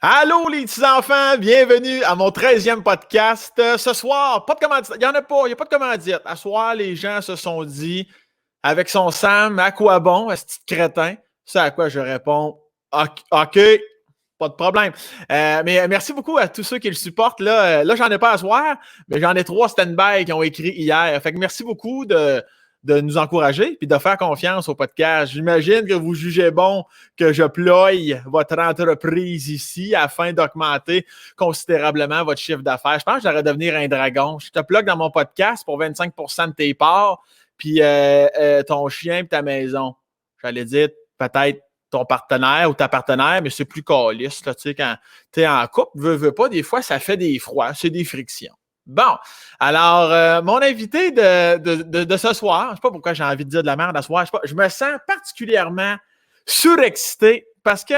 Allô les petits enfants, bienvenue à mon 13e podcast. Ce soir, pas de commandite, il n'y en a pas, il n'y a pas de commandite. À soir, les gens se sont dit, avec son Sam, à quoi bon, ce petit crétin? C'est à quoi je réponds, OK, pas de problème. Mais merci beaucoup à tous ceux qui le supportent. Là, j'en ai pas à soir, mais j'en ai 3 stand-by qui ont écrit hier. Fait que merci beaucoup de nous encourager et de faire confiance au podcast. J'imagine que vous jugez bon que je ploie votre entreprise ici afin d'augmenter considérablement votre chiffre d'affaires. Je pense que j'aurais devenir un dragon. Je te plug dans mon podcast pour 25% de tes parts, puis ton chien et ta maison. J'allais dire peut-être ton partenaire ou ta partenaire, mais c'est plus caliste. Tu sais, quand tu es en couple, veux pas, des fois, ça fait des froids, c'est des frictions. Bon, alors, mon invité de ce soir, je ne sais pas pourquoi j'ai envie de dire de la merde à ce soir, je me sens particulièrement surexcité parce que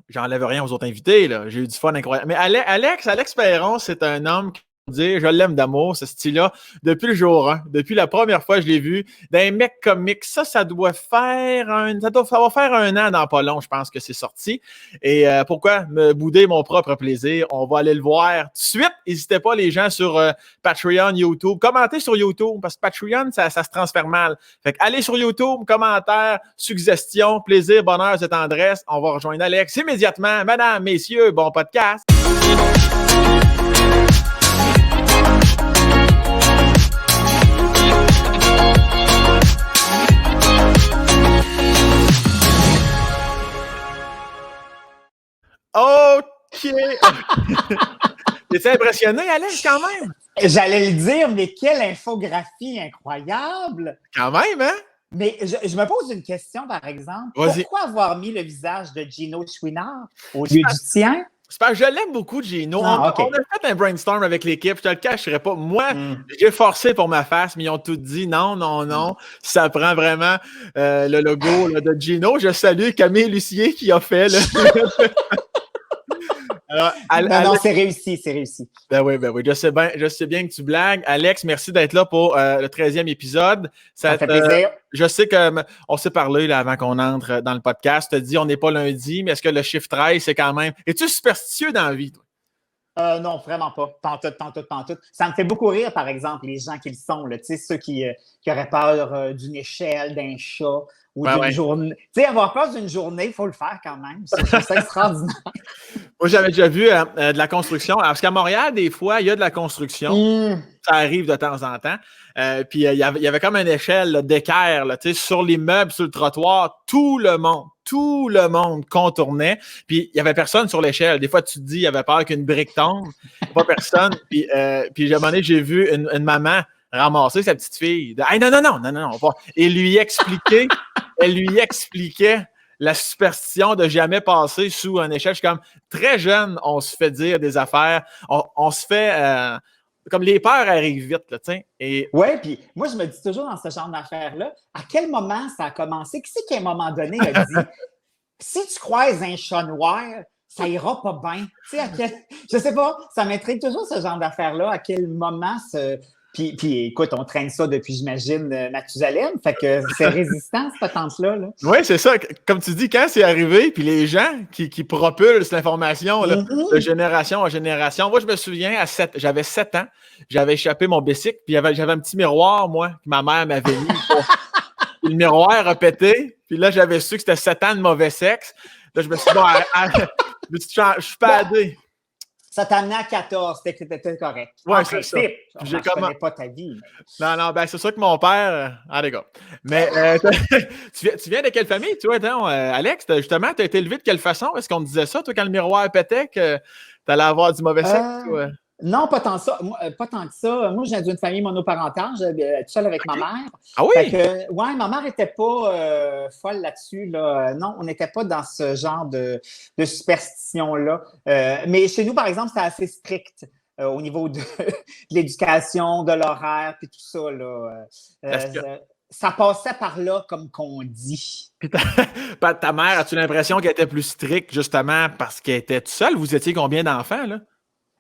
j'enlève rien aux autres invités, là. J'ai eu du fun incroyable. Mais Alex Perron, c'est un homme qui dire je l'aime d'amour, ce style-là, depuis le jour 1, depuis la première fois que je l'ai vu, d'un mec comique. Ça va faire un an dans pas long, je pense que c'est sorti. Et pourquoi me bouder mon propre plaisir? On va aller le voir tout de suite. N'hésitez pas, les gens, sur Patreon, YouTube. Commentez sur YouTube, parce que Patreon, ça se transfère mal. Fait que allez sur YouTube, commentaires, suggestions, plaisir, bonheur et tendresse. On va rejoindre Alex immédiatement. Mesdames, messieurs, bon podcast. OK. T'es impressionné, Alex, quand même? J'allais le dire, mais quelle infographie incroyable! Quand même, hein? Mais je me pose une question, par exemple. Vas-y. Pourquoi avoir mis le visage de Gino Chouinard au lieu du tien? C'est parce que je l'aime beaucoup, Gino. On a fait un brainstorm avec l'équipe. Je te le cacherai pas. Moi, j'ai forcé pour ma face, mais ils ont tout dit non. Ça prend vraiment le logo là, de Gino. Je salue Camille Lucier qui a fait le... Alors, non, c'est réussi. Ben oui. Je sais bien que tu blagues. Alex, merci d'être là pour le 13e épisode. Ça fait plaisir. Je sais qu'on s'est parlé là, avant qu'on entre dans le podcast. Tu as dit on n'est pas lundi, mais est-ce que le chiffre 13, c'est quand même... Es-tu superstitieux dans la vie, toi? Non, vraiment pas. Pantoute. Ça me fait beaucoup rire, par exemple, les gens qui le sont, là, ceux qui auraient peur d'une échelle, d'un chat ou d'une journée. Tu sais, avoir peur d'une journée, il faut le faire quand même. C'est extraordinaire. Moi, j'avais déjà vu de la construction. Alors, parce qu'à Montréal, des fois, il y a de la construction. Ça arrive de temps en temps. Puis, il y avait comme une échelle là, d'équerre là, sur les meubles, sur le trottoir. Tout le monde contournait. Puis, il n'y avait personne sur l'échelle. Des fois, tu te dis, il y avait peur qu'une brique tombe. Pas personne. Puis, à un moment donné, j'ai vu une maman ramasser sa petite fille. Hey, non. Et elle lui expliquait la superstition de jamais passer sous un échelle. Je suis comme, très jeune, on se fait dire des affaires. On se fait... comme les peurs arrivent vite, là, tu sais. Oui, puis moi, je me dis toujours dans ce genre d'affaires-là, à quel moment ça a commencé? Qui c'est qui, à un moment donné, a dit si tu croises un chat noir, ça ira pas bien. Tu sais, je sais pas, ça m'intrigue toujours ce genre d'affaires-là. À quel moment Puis écoute, on traîne ça depuis, j'imagine, Mathusalem. Fait que c'est résistant, cette patente-là. Là. Oui, c'est ça. Comme tu dis, quand c'est arrivé, puis les gens qui propulsent l'information là, de génération en génération. Moi, je me souviens, j'avais 7 ans, j'avais échappé mon bicycle, puis j'avais un petit miroir, moi, que ma mère m'avait mis. Le miroir a pété, puis là, j'avais su que c'était 7 ans de mauvais sexe. Là, je me suis dit, bon, je suis padé. Ça t'a amené à 14, c'était correct. Oui, c'est ça. Je ne connais pas ta vie. Mais... Non, ben c'est sûr que mon père... les gars. Mais tu viens de quelle famille, tu vois, Alex? Justement, tu as été élevé de quelle façon? Est-ce qu'on te disait ça, toi, quand le miroir pétait, que tu allais avoir du mauvais sexe? Non, pas tant ça. Pas tant que ça. Moi, je viens d'une famille monoparentale, j'étais tout seul avec ma mère. Ah oui? Oui, ma mère n'était pas folle là-dessus. Là. Non, on n'était pas dans ce genre de superstition-là. Mais chez nous, par exemple, c'était assez strict au niveau de l'éducation, de l'horaire, puis tout ça. Là. Ça passait par là, comme qu'on dit. Puis ta mère, as-tu l'impression qu'elle était plus stricte, justement, parce qu'elle était toute seule? Vous étiez combien d'enfants, là?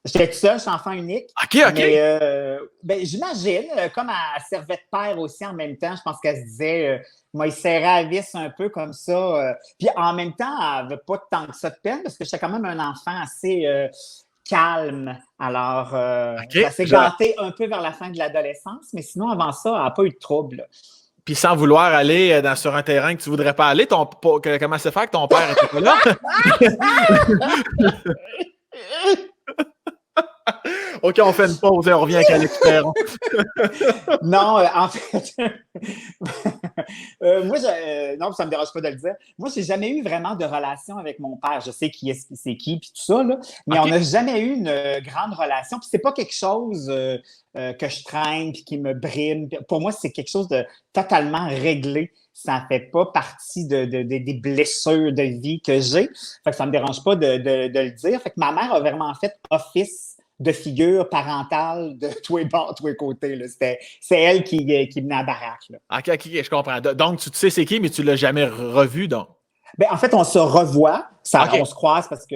J'étais tout seul, je suis enfant unique. OK. Mais j'imagine, comme elle servait de père aussi en même temps, je pense qu'elle se disait m'a serré à vis un peu comme ça. Puis en même temps, elle n'avait pas tant que ça de peine parce que j'étais quand même un enfant assez calme. Alors, ça s'est gâté un peu vers la fin de l'adolescence, mais sinon, avant ça, elle n'a pas eu de trouble. Puis sans vouloir aller sur un terrain que tu ne voudrais pas aller, comment c'est fait que ton père était pas là? OK, on fait une pause et on revient avec Alex Perron. Non, en fait, moi, non, ça ne me dérange pas de le dire. Moi, je n'ai jamais eu vraiment de relation avec mon père. Je sais c'est qui, puis tout ça, là, mais on n'a jamais eu une grande relation. Puis c'est pas quelque chose que je traîne puis qui me brime. Pour moi, c'est quelque chose de totalement réglé. Ça ne fait pas partie des blessures de vie que j'ai. Fait que ça ne me dérange pas de le dire. Fait que ma mère a vraiment fait office de figure parentale de tous les bords, tous les côtés. C'est elle qui venait à la baraque. Là. OK, je comprends. Donc, tu sais c'est qui, mais tu ne l'as jamais revu, donc? Ben, en fait, on se revoit. On se croise parce que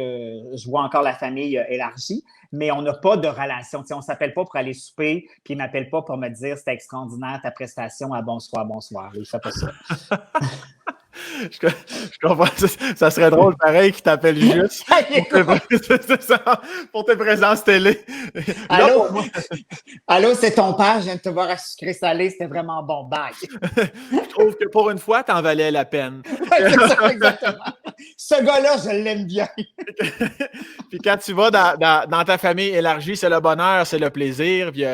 je vois encore la famille élargie, mais on n'a pas de relation. T'sais, on ne s'appelle pas pour aller souper, puis il ne m'appelle pas pour me dire « C'était extraordinaire ta prestation, à bonsoir, bonsoir ». Il ne fait pas ça. Je comprends. Ça serait drôle, pareil, qu'il t'appelle juste pour tes présences télé. Allô? Allô, c'est ton père, je viens de te voir à sucré salé, c'était vraiment bon, bye. Je trouve que pour une fois, t'en valais la peine. C'est ça, exactement. Ce gars-là, je l'aime bien. Puis quand tu vas dans ta famille élargie, c'est le bonheur, c'est le plaisir. Puis,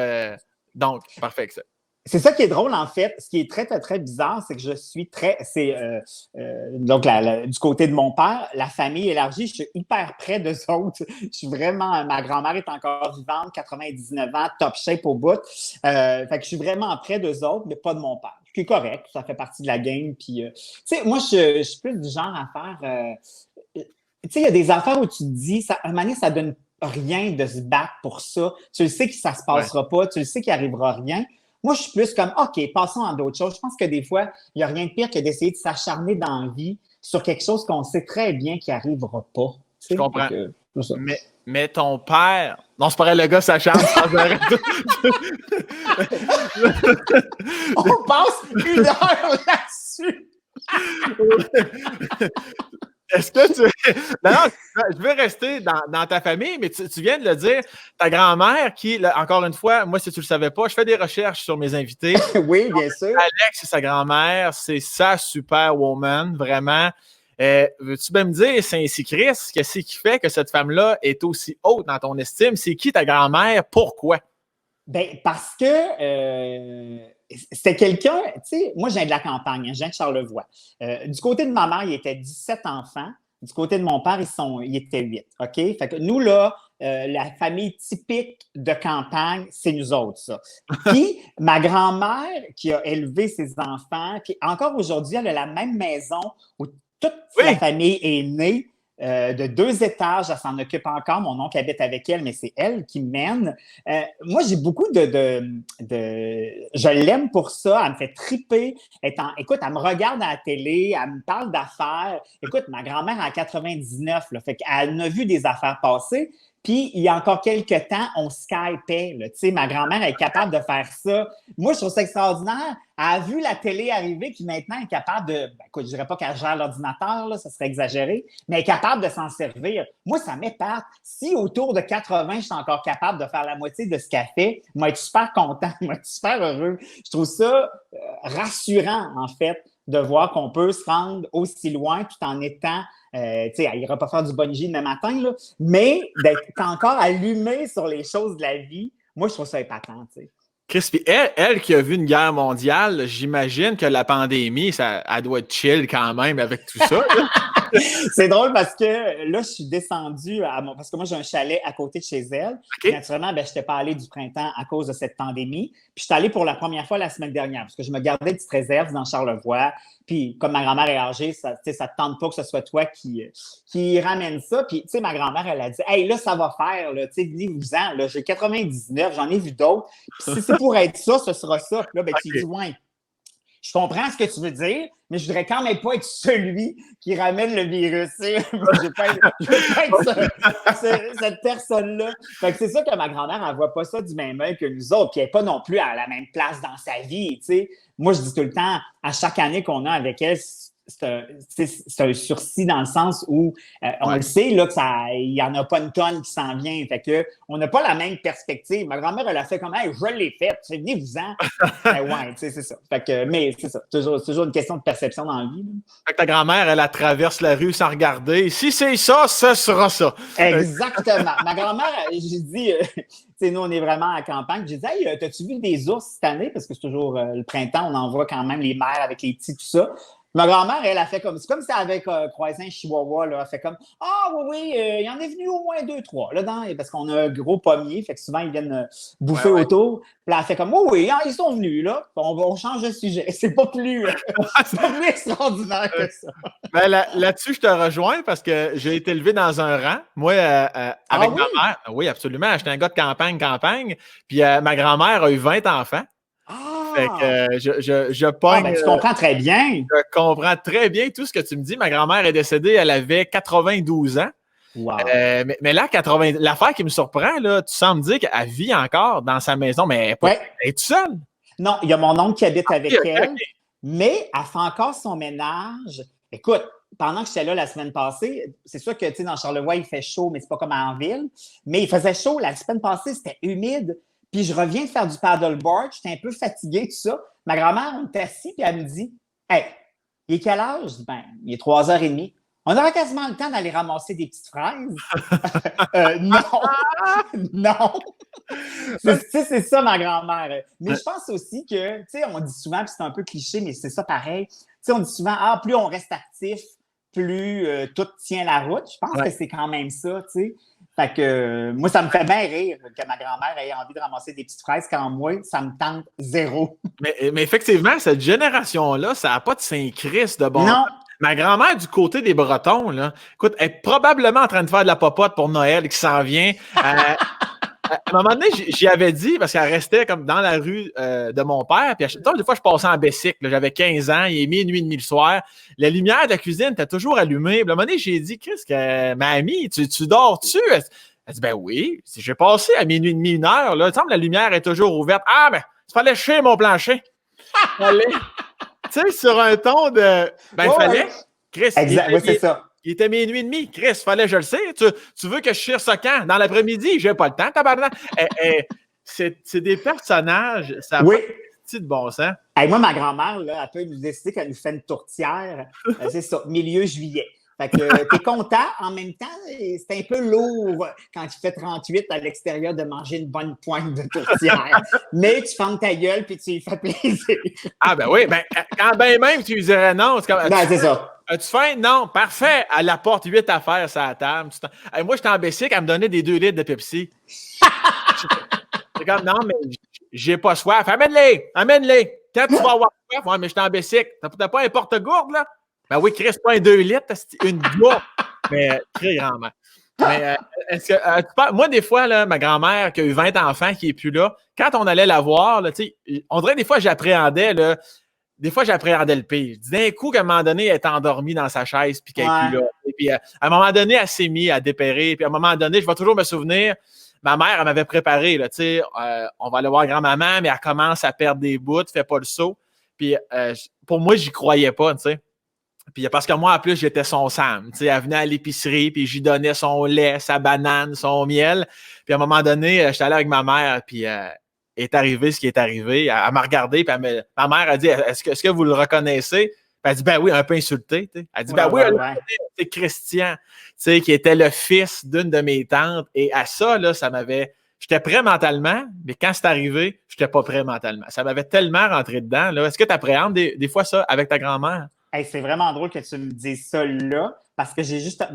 donc, parfait que ça. C'est ça qui est drôle, en fait. Ce qui est très, très, très bizarre, c'est que je suis donc, du côté de mon père, la famille élargie, je suis hyper près d'eux autres. Je suis vraiment... Ma grand-mère est encore vivante, 99 ans, top shape au bout. Fait que je suis vraiment près d'eux autres, mais pas de mon père. Ce qui est correct, ça fait partie de la game. Puis, tu sais, moi, je suis plus du genre à faire... tu sais, il y a des affaires où tu te dis, à un moment donné, ça donne rien de se battre pour ça. Tu le sais que ça se passera pas, tu le sais qu'il arrivera rien. Moi, je suis plus comme, OK, passons à d'autres choses. Je pense que des fois, il n'y a rien de pire que d'essayer de s'acharner dans la vie sur quelque chose qu'on sait très bien qu'il n'arrivera pas. Je comprends. Mais ton père... Non, c'est pareil, le gars s'acharne sans arrêt. On passe 1 heure là-dessus. Est-ce que tu... Non, je veux rester dans ta famille, mais tu viens de le dire, ta grand-mère qui, là, encore une fois, moi, si tu ne le savais pas, je fais des recherches sur mes invités. Oui, bien sûr. Alex et sa grand-mère, c'est sa superwoman, vraiment. Veux-tu bien me dire, Saint-Chris, qu'est-ce qui fait que cette femme-là est aussi haute dans ton estime? C'est qui ta grand-mère? Pourquoi? Ben, parce que c'était quelqu'un, tu sais, moi, je viens de la campagne, je viens de Charlevoix. Du côté de ma mère, il y était 17 enfants. Du côté de mon père, ils étaient 8. OK? Fait que nous, là, la famille typique de campagne, c'est nous autres, ça. Puis, ma grand-mère qui a élevé ses enfants, puis encore aujourd'hui, elle a la même maison où toute la famille est née. De 2 étages, elle s'en occupe encore. Mon oncle habite avec elle, mais c'est elle qui mène. Moi, j'ai beaucoup je l'aime pour ça. Elle me fait triper. Écoute, elle me regarde à la télé, elle me parle d'affaires. Écoute, ma grand-mère a 99, là, fait qu'elle a vu des affaires passer. Puis, il y a encore quelques temps, on Skypait. Tu sais, ma grand-mère est capable de faire ça. Moi, je trouve ça extraordinaire. Elle a vu la télé arriver, puis maintenant, elle est capable de... écoute, je dirais pas qu'elle gère l'ordinateur, là, ça serait exagéré, mais elle est capable de s'en servir. Moi, ça m'épate. Si autour de 80, je suis encore capable de faire la moitié de ce qu'elle fait, je vais être super content, je vais être super heureux. Je trouve ça rassurant, en fait, de voir qu'on peut se rendre aussi loin tout en étant... tu sais, elle n'ira pas faire du bungee demain matin, là, mais d'être encore allumé sur les choses de la vie, moi, je trouve ça épatant, tu sais. Chris, puis elle qui a vu une guerre mondiale, j'imagine que la pandémie, elle doit être chill quand même avec tout ça. C'est drôle parce que là, je suis descendue parce que moi, j'ai un chalet à côté de chez elle. Okay. Naturellement, je n'étais pas allée du printemps à cause de cette pandémie. Puis je suis allée pour la première fois la semaine dernière parce que je me gardais une petite réserve dans Charlevoix. Puis comme ma grand-mère est âgée, ça ne te tente pas que ce soit toi qui ramène ça. Puis tu sais, ma grand-mère, elle a dit « Hey, là, ça va faire. Tu sais, venez-vous-en. Là, j'ai 99, j'en ai vu d'autres. Puis si c'est pour être ça, ce sera ça. » Là, tu dis « Ouais. » je comprends ce que tu veux dire, mais je voudrais quand même pas être celui qui ramène le virus. Je veux pas être cette personne-là. Fait que c'est ça que ma grand-mère, elle voit pas ça du même œil que nous autres, puis elle n'est pas non plus à la même place dans sa vie, tu sais. Moi, je dis tout le temps, à chaque année qu'on a avec elle, c'est un sursis dans le sens où on le sait là, il n'y en a pas une tonne qui s'en vient. Fait que on n'a pas la même perspective. Ma grand-mère, elle a fait comme hey, je l'ai faite, venez-vous-en. Ouais, c'est ça. Fait que, mais c'est ça. Toujours une question de perception dans la vie. Là. Fait que ta grand-mère, elle traverse la rue sans regarder. Si c'est ça, ce sera ça. Exactement. Ma grand-mère, j'ai dit, nous, on est vraiment à la campagne. J'ai dit, hey, t'as-tu vu des ours cette année? Parce que c'est toujours le printemps, on en voit quand même les mères avec les petits, tout ça. Ma grand-mère, elle a fait comme. C'est comme si elle avait croisé un chihuahua, là. Elle fait comme ah oui, il y en est venu au moins 2-3 là-dedans, parce qu'on a un gros pommier, fait que souvent ils viennent bouffer autour. Puis là, elle fait comme oui, ils sont venus, là. On change de sujet. C'est pas plus extraordinaire que ça. Ben, là-dessus, je te rejoins parce que j'ai été élevé dans un rang. Moi, avec ma mère. Oui, absolument. J'étais un gars de campagne. Puis ma grand-mère a eu 20 enfants. Fait que je pogne. Ben, tu comprends très bien. Je comprends très bien tout ce que tu me dis. Ma grand-mère est décédée, elle avait 92 ans. Wow. Mais là, l'affaire qui me surprend, là, tu sens me dire qu'elle vit encore dans sa maison, mais elle est toute seule. Non, il y a mon oncle qui habite avec elle, mais elle fait encore son ménage. Écoute, pendant que j'étais là la semaine passée, c'est sûr que dans Charlevoix, il fait chaud, mais c'est pas comme en ville. Mais il faisait chaud. La semaine passée, c'était humide. Puis je reviens de faire du paddleboard, j'étais un peu fatiguée, tout ça. Ma grand-mère, on est assis, puis elle me dit hey, il est quel âge? Je dis ben, il est 3h30. On aurait quasiment le temps d'aller ramasser des petites fraises. Non. C'est ça, ma grand-mère. Mais je pense aussi que, tu sais, on dit souvent, puis c'est un peu cliché, mais c'est ça pareil. Tu sais, on dit souvent, plus on reste actif, plus tout tient la route. Je pense que c'est quand même ça, tu sais. Fait que moi, ça me fait bien rire que ma grand-mère ait envie de ramasser des petites fraises quand moi, ça me tente zéro. Mais effectivement, cette génération-là, ça n'a pas de Saint-Christ de bon. Non. Ma grand-mère, du côté des Bretons, là, écoute, elle est probablement en train de faire de la popote pour Noël qui s'en vient. À un moment donné, j'y avais dit, parce qu'elle restait comme dans la rue de mon père, puis des fois, je passais en bicycle, j'avais 15 ans, il est minuit et demi le soir, la lumière de la cuisine était toujours allumée. Puis à un moment donné, j'ai dit, Chris, mamie, tu dors-tu? Elle dit, ben oui, j'ai passé à minuit et demi, 1h, là, il semble que la lumière est toujours ouverte. Ah, ben, il fallait chier mon plancher. Tu sais, sur un ton de, ben, il fallait, Chris, c'est ça. Il était minuit et demi. Chris, fallait, je le sais. Tu veux que je chire ça quand? Dans l'après-midi? J'ai pas le temps, tabarnak. C'est des personnages. Ça n'a pas de bon sens. Hey, moi, ma grand-mère, là, elle peut nous décider qu'elle nous fait une tourtière. C'est ça, milieu juillet. Fait que t'es content. En même temps, c'est un peu lourd quand tu fais 38 à l'extérieur de manger une bonne pointe de tourtière. Mais tu fermes ta gueule puis tu lui fais plaisir. Ah ben oui, ben quand ben même tu lui dirais non. C'est comme, c'est ça. As-tu faim? Non. Parfait. Elle apporte 8 affaires sur la table. Moi, j'étais en bicycle, elle me donnait des 2 litres de Pepsi. C'est comme, non, mais j'ai pas soif. Amène-les. Quand tu vas avoir soif, ouais, mais j'étais en bicycle. T'as pas un porte-gourde, là? Ben oui, Chris, pas un 2 litres, c'est une gourde. Mais très grand-mère. Mais est-ce que moi, des fois, là, ma grand-mère qui a eu 20 enfants, qui n'est plus là, quand on allait la voir, là, on dirait des fois, j'appréhendais le pire. Je dis d'un coup qu'à un moment donné, elle est endormie dans sa chaise puis qu'elle n'est plus là. Et puis, à un moment donné, elle s'est mise à dépérer. Puis à un moment donné, je vais toujours me souvenir, ma mère, elle m'avait préparé, là, on va aller voir grand-maman, mais elle commence à perdre des bouts, fait pas le saut. Puis pour moi, j'y croyais pas, tu sais. Puis parce que moi, en plus, j'étais son Sam. Elle venait à l'épicerie, puis j'y donnais son lait, sa banane, son miel. Puis à un moment donné, j'étais allé avec ma mère, puis est arrivé ce qui est arrivé. Elle m'a regardé, puis ma mère a dit, est-ce que vous le reconnaissez? Puis elle dit, ben oui, un peu insulté. T'sais. Elle dit, c'est Christian, qui était le fils d'une de mes tantes. Et à ça, là, j'étais prêt mentalement, mais quand c'est arrivé, je n'étais pas prêt mentalement. Ça m'avait tellement rentré dedans. Là. Est-ce que tu appréhendes des fois ça avec ta grand-mère? Hey, c'est vraiment drôle que tu me dises ça là, parce que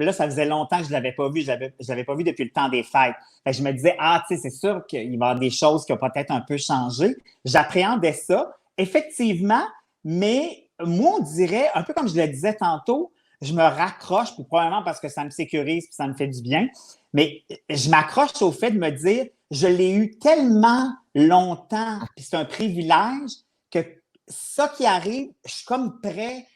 là, ça faisait longtemps que je ne l'avais pas vu. Je l'avais pas vu depuis le temps des fêtes. Fait que je me disais, tu sais, c'est sûr qu'il va y avoir des choses qui ont peut-être un peu changé. J'appréhendais ça, effectivement, mais moi, on dirait, un peu comme je le disais tantôt, je me raccroche, probablement parce que ça me sécurise et ça me fait du bien, mais je m'accroche au fait de me dire, je l'ai eu tellement longtemps, puis c'est un privilège que ça qui arrive, je suis comme prêt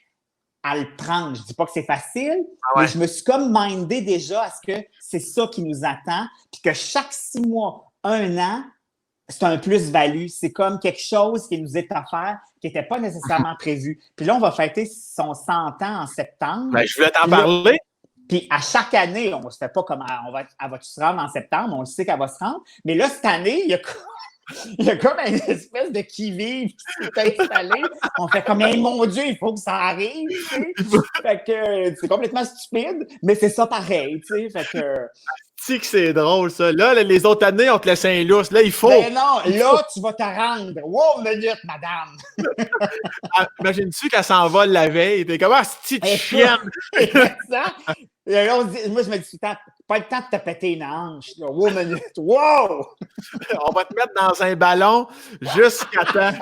à le prendre. Je dis pas que c'est facile, ouais. mais je me suis comme mindé déjà à ce que c'est ça qui nous attend, puis que chaque 6 mois, 1 an, c'est un plus-value. C'est comme quelque chose qui nous est offert, qui n'était pas nécessairement prévu. Puis là, on va fêter son 100 ans en septembre. Ben, je voulais t'en parler. Puis à chaque année, on ne se fait pas comme elle va se rendre en septembre, on le sait qu'elle va se rendre. Mais là, cette année, il y a comme une espèce de qui-vive qui s'est installé. On fait comme, hey, mon Dieu, il faut que ça arrive. Tu sais. Fait que c'est complètement stupide, mais c'est ça pareil. Tu sais. Fait que. Tu sais que c'est drôle, ça. Là, les autres années, on te laisse un lousse. Là, il faut. Ben non, là, tu vas te rendre. Wow, minute, madame. Imagine-tu qu'elle s'envole la veille? T'es comme, ah, petite chienne. Et là, moi, je me dis tout le temps, pas le temps de te péter une hanche. Là. Wow, minute. Wow! On va te mettre dans un ballon jusqu'à temps.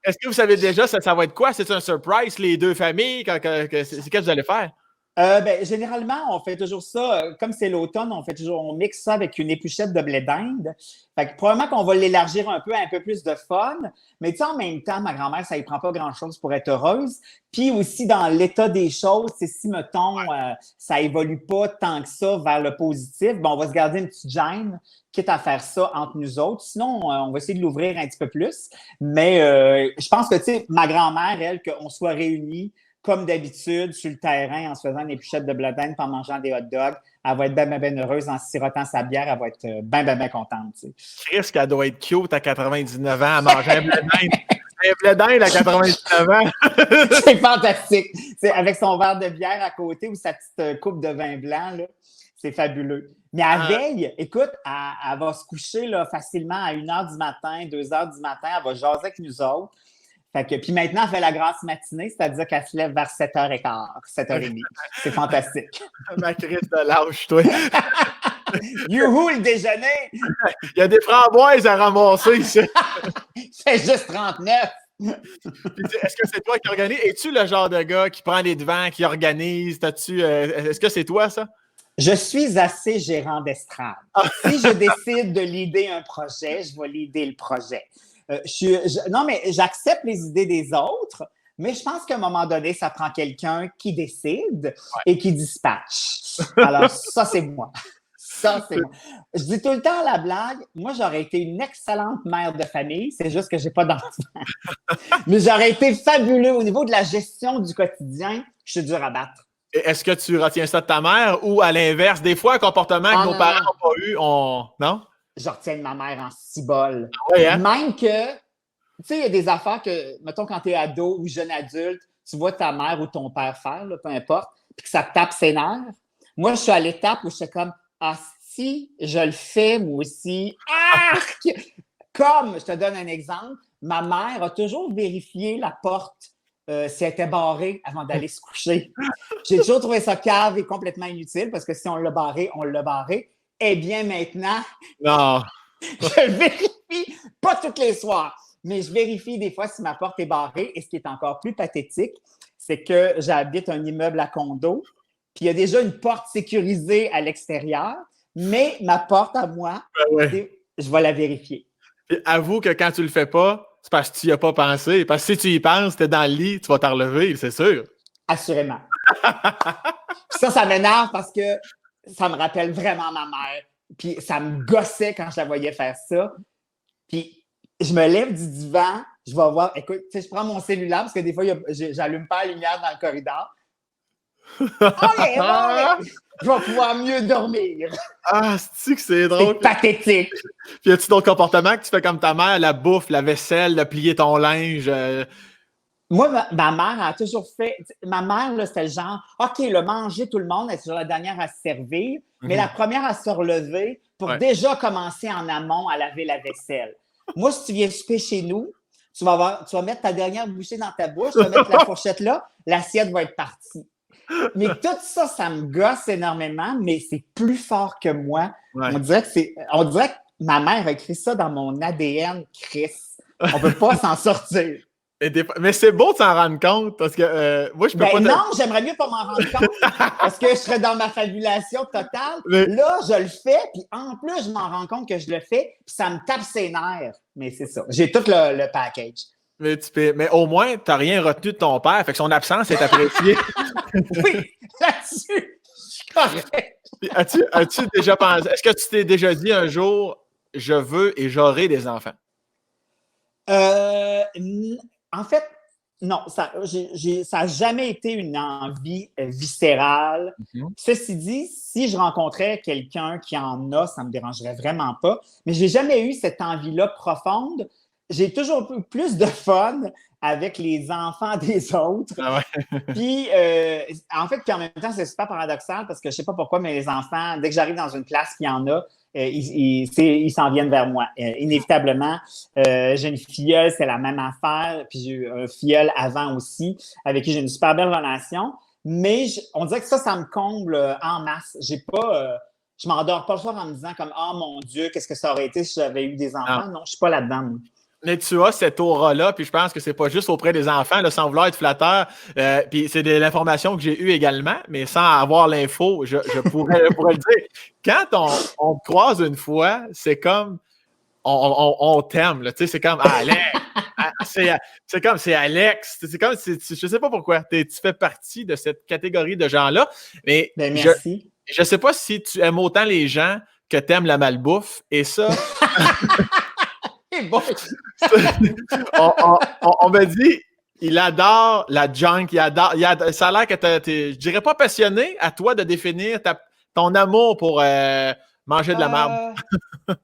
Est-ce que vous savez déjà, ça va être quoi? C'est un surprise, les deux familles? C'est qu'est-ce que vous allez faire? Ben, généralement, on fait toujours ça. Comme c'est l'automne, on mixe ça avec une épluchette de blé d'Inde. Fait que probablement qu'on va l'élargir un peu plus de fun. Mais tu sais, en même temps, ma grand-mère, ça ne prend pas grand-chose pour être heureuse. Puis aussi, dans l'état des choses, c'est si, mettons, ça évolue pas tant que ça vers le positif, ben, on va se garder une petite gêne, quitte à faire ça entre nous autres. Sinon, on va essayer de l'ouvrir un petit peu plus. Mais je pense que, tu sais, ma grand-mère, elle, qu'on soit réunis, comme d'habitude, sur le terrain, en se faisant des épluchettes de blé d'Inde, en mangeant des hot dogs, elle va être bien heureuse. En sirotant sa bière, elle va être bien contente. Tu sais. Chris, qu'elle doit être cute à 99 ans à manger un blé d'Inde. Un blé d'Inde à 99 ans. C'est fantastique. C'est avec son verre de bière à côté ou sa petite coupe de vin blanc, là, c'est fabuleux. Mais à veille, écoute, elle va se coucher là, facilement à 1h du matin, 2h du matin. Elle va jaser avec nous autres. Fait que, puis maintenant, elle fait la grasse matinée, c'est-à-dire qu'elle se lève vers 7h15, 7h30. C'est fantastique. Ma crise de lâche, toi. Youhou, le déjeuner! Il y a des framboises à ramasser ici. C'est juste 39. Est-ce que c'est toi qui organise? Es-tu le genre de gars qui prend les devants, qui organise? Est-ce que c'est toi, ça? Je suis assez gérant d'estrade. Si je décide de leader un projet, je vais leader le projet. Non, mais j'accepte les idées des autres, mais je pense qu'à un moment donné, ça prend quelqu'un qui décide et qui dispatche. Alors, ça, c'est moi. Ça, c'est moi. Je dis tout le temps à la blague, moi, j'aurais été une excellente mère de famille, c'est juste que j'ai pas d'enfant. Mais j'aurais été fabuleux au niveau de la gestion du quotidien. Je suis dur à battre. Est-ce que tu retiens ça de ta mère ou à l'inverse, des fois, un comportement que nos parents n'ont pas eu, non? Je retiens de ma mère en cibole. Oui, hein? Même que, tu sais, il y a des affaires que, mettons, quand tu es ado ou jeune adulte, tu vois ta mère ou ton père faire, là, peu importe, puis que ça te tape ses nerfs. Moi, je suis à l'étape où je suis comme, ah, si je le fais, moi aussi, arc! Comme, je te donne un exemple, ma mère a toujours vérifié la porte si elle était barrée avant d'aller se coucher. J'ai toujours trouvé ça cave et complètement inutile parce que si on l'a barré, on l'a barré. Eh bien, maintenant, non. Je le vérifie, pas tous les soirs, mais je vérifie des fois si ma porte est barrée. Et ce qui est encore plus pathétique, c'est que j'habite un immeuble à condo, puis il y a déjà une porte sécurisée à l'extérieur, mais ma porte à moi, je vais la vérifier. Puis avoue que quand tu le fais pas, c'est parce que tu n'y as pas pensé. Parce que si tu y penses, tu es dans le lit, tu vas t'en relever, c'est sûr. Assurément. Ça m'énerve parce que ça me rappelle vraiment ma mère. Puis ça me gossait quand je la voyais faire ça. Puis je me lève du divan, je vais voir, écoute, tu sais, je prends mon cellulaire parce que des fois, j'allume pas la lumière dans le corridor. Je vais pouvoir mieux dormir. Ah, c'est-tu que c'est drôle? C'est pathétique. Puis y a-tu d'autres comportements que tu fais comme ta mère, la bouffe, la vaisselle, de plier ton linge? Moi, ma mère a toujours fait. Ma mère, là, c'était le genre, OK, le manger tout le monde, elle est toujours la dernière à se servir, mais la première à se relever pour déjà commencer en amont à laver la vaisselle. Moi, si tu viens souper chez nous, tu vas mettre ta dernière bouchée dans ta bouche, tu vas mettre la fourchette là, l'assiette va être partie. Mais tout ça, ça me gosse énormément, mais c'est plus fort que moi. On dirait que ma mère a écrit ça dans mon ADN, Chris. On ne peut pas s'en sortir. Mais c'est beau de s'en rendre compte parce que moi, je peux pas. Non, j'aimerais mieux pas m'en rendre compte parce que je serais dans ma fabulation totale. Mais... Là, je le fais, puis en plus, je m'en rends compte que je le fais, puis ça me tape ses nerfs. Mais c'est ça. J'ai tout le package. Mais au moins, tu n'as rien retenu de ton père, fait que son absence est appréciée. Oui, là-dessus, je suis correct. As-tu déjà pensé, est-ce que tu t'es déjà dit un jour, je veux et j'aurai des enfants? En fait, non, ça n'a jamais été une envie viscérale. Mm-hmm. Ceci dit, si je rencontrais quelqu'un qui en a, ça ne me dérangerait vraiment pas. Mais je n'ai jamais eu cette envie-là profonde. J'ai toujours eu plus de fun avec les enfants des autres. Ah ouais. Puis, en fait, puis en même temps, c'est super paradoxal parce que je ne sais pas pourquoi, mais les enfants, dès que j'arrive dans une classe qui en a, ils s'en viennent vers moi. Inévitablement, j'ai une filleule, c'est la même affaire. Puis j'ai eu un filleul avant aussi, avec qui j'ai une super belle relation. Mais on dirait que ça me comble en masse. Je m'endors pas le soir en me disant comme « Ah, mon Dieu, qu'est-ce que ça aurait été si j'avais eu des enfants? » Non, je ne suis pas là-dedans. Moi. Mais tu as cette aura-là, puis je pense que c'est pas juste auprès des enfants, là, sans vouloir être flatteur. Puis c'est de l'information que j'ai eue également, mais sans avoir l'info, je pourrais le dire. Quand on te croise une fois, c'est comme on t'aime, là, tu sais, c'est comme Alex. C'est comme c'est Alex. C'est comme je sais pas pourquoi. Tu fais partie de cette catégorie de gens-là. Mais merci. Je sais pas si tu aimes autant les gens que tu aimes la malbouffe. Et ça. Bon. on me dit, il adore la junk, ça a l'air que je dirais pas passionné, à toi de définir ton amour pour manger de la merde.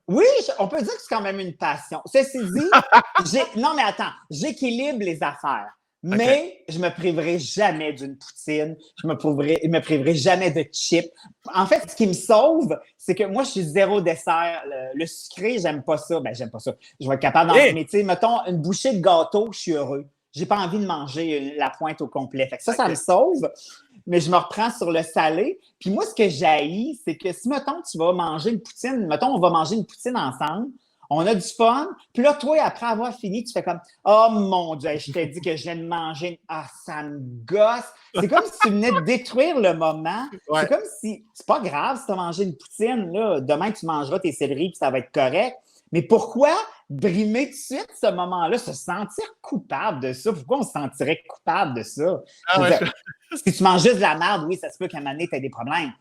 Oui, on peut dire que c'est quand même une passion. Ceci dit, non mais attends, j'équilibre les affaires. Mais je me priverai jamais d'une poutine. Je me priverai jamais de chips. En fait, ce qui me sauve, c'est que moi, je suis zéro dessert. Le sucré, j'aime pas ça. Ben, j'aime pas ça. Je vais être capable d'en... Mais tu sais, mettons, une bouchée de gâteau, je suis heureux. J'ai pas envie de manger la pointe au complet. Fait que ça me sauve. Mais je me reprends sur le salé. Puis moi, ce que j'haïs, c'est que si, mettons, tu vas manger une poutine, mettons, on va manger une poutine ensemble, on a du fun. Puis là, toi, après avoir fini, tu fais comme « Oh mon Dieu, je t'ai dit que je viens de manger. Ah, ça me gosse. » C'est comme si tu venais de détruire le moment. Ouais. C'est comme si, c'est pas grave si tu as mangé une poutine, là. Demain, tu mangeras tes céleris puis ça va être correct. Mais pourquoi brimer tout de suite ce moment-là, se sentir coupable de ça? Pourquoi on se sentirait coupable de ça? Si tu manges juste de la merde, oui, ça se peut qu'à un moment donné, tu aies des problèmes.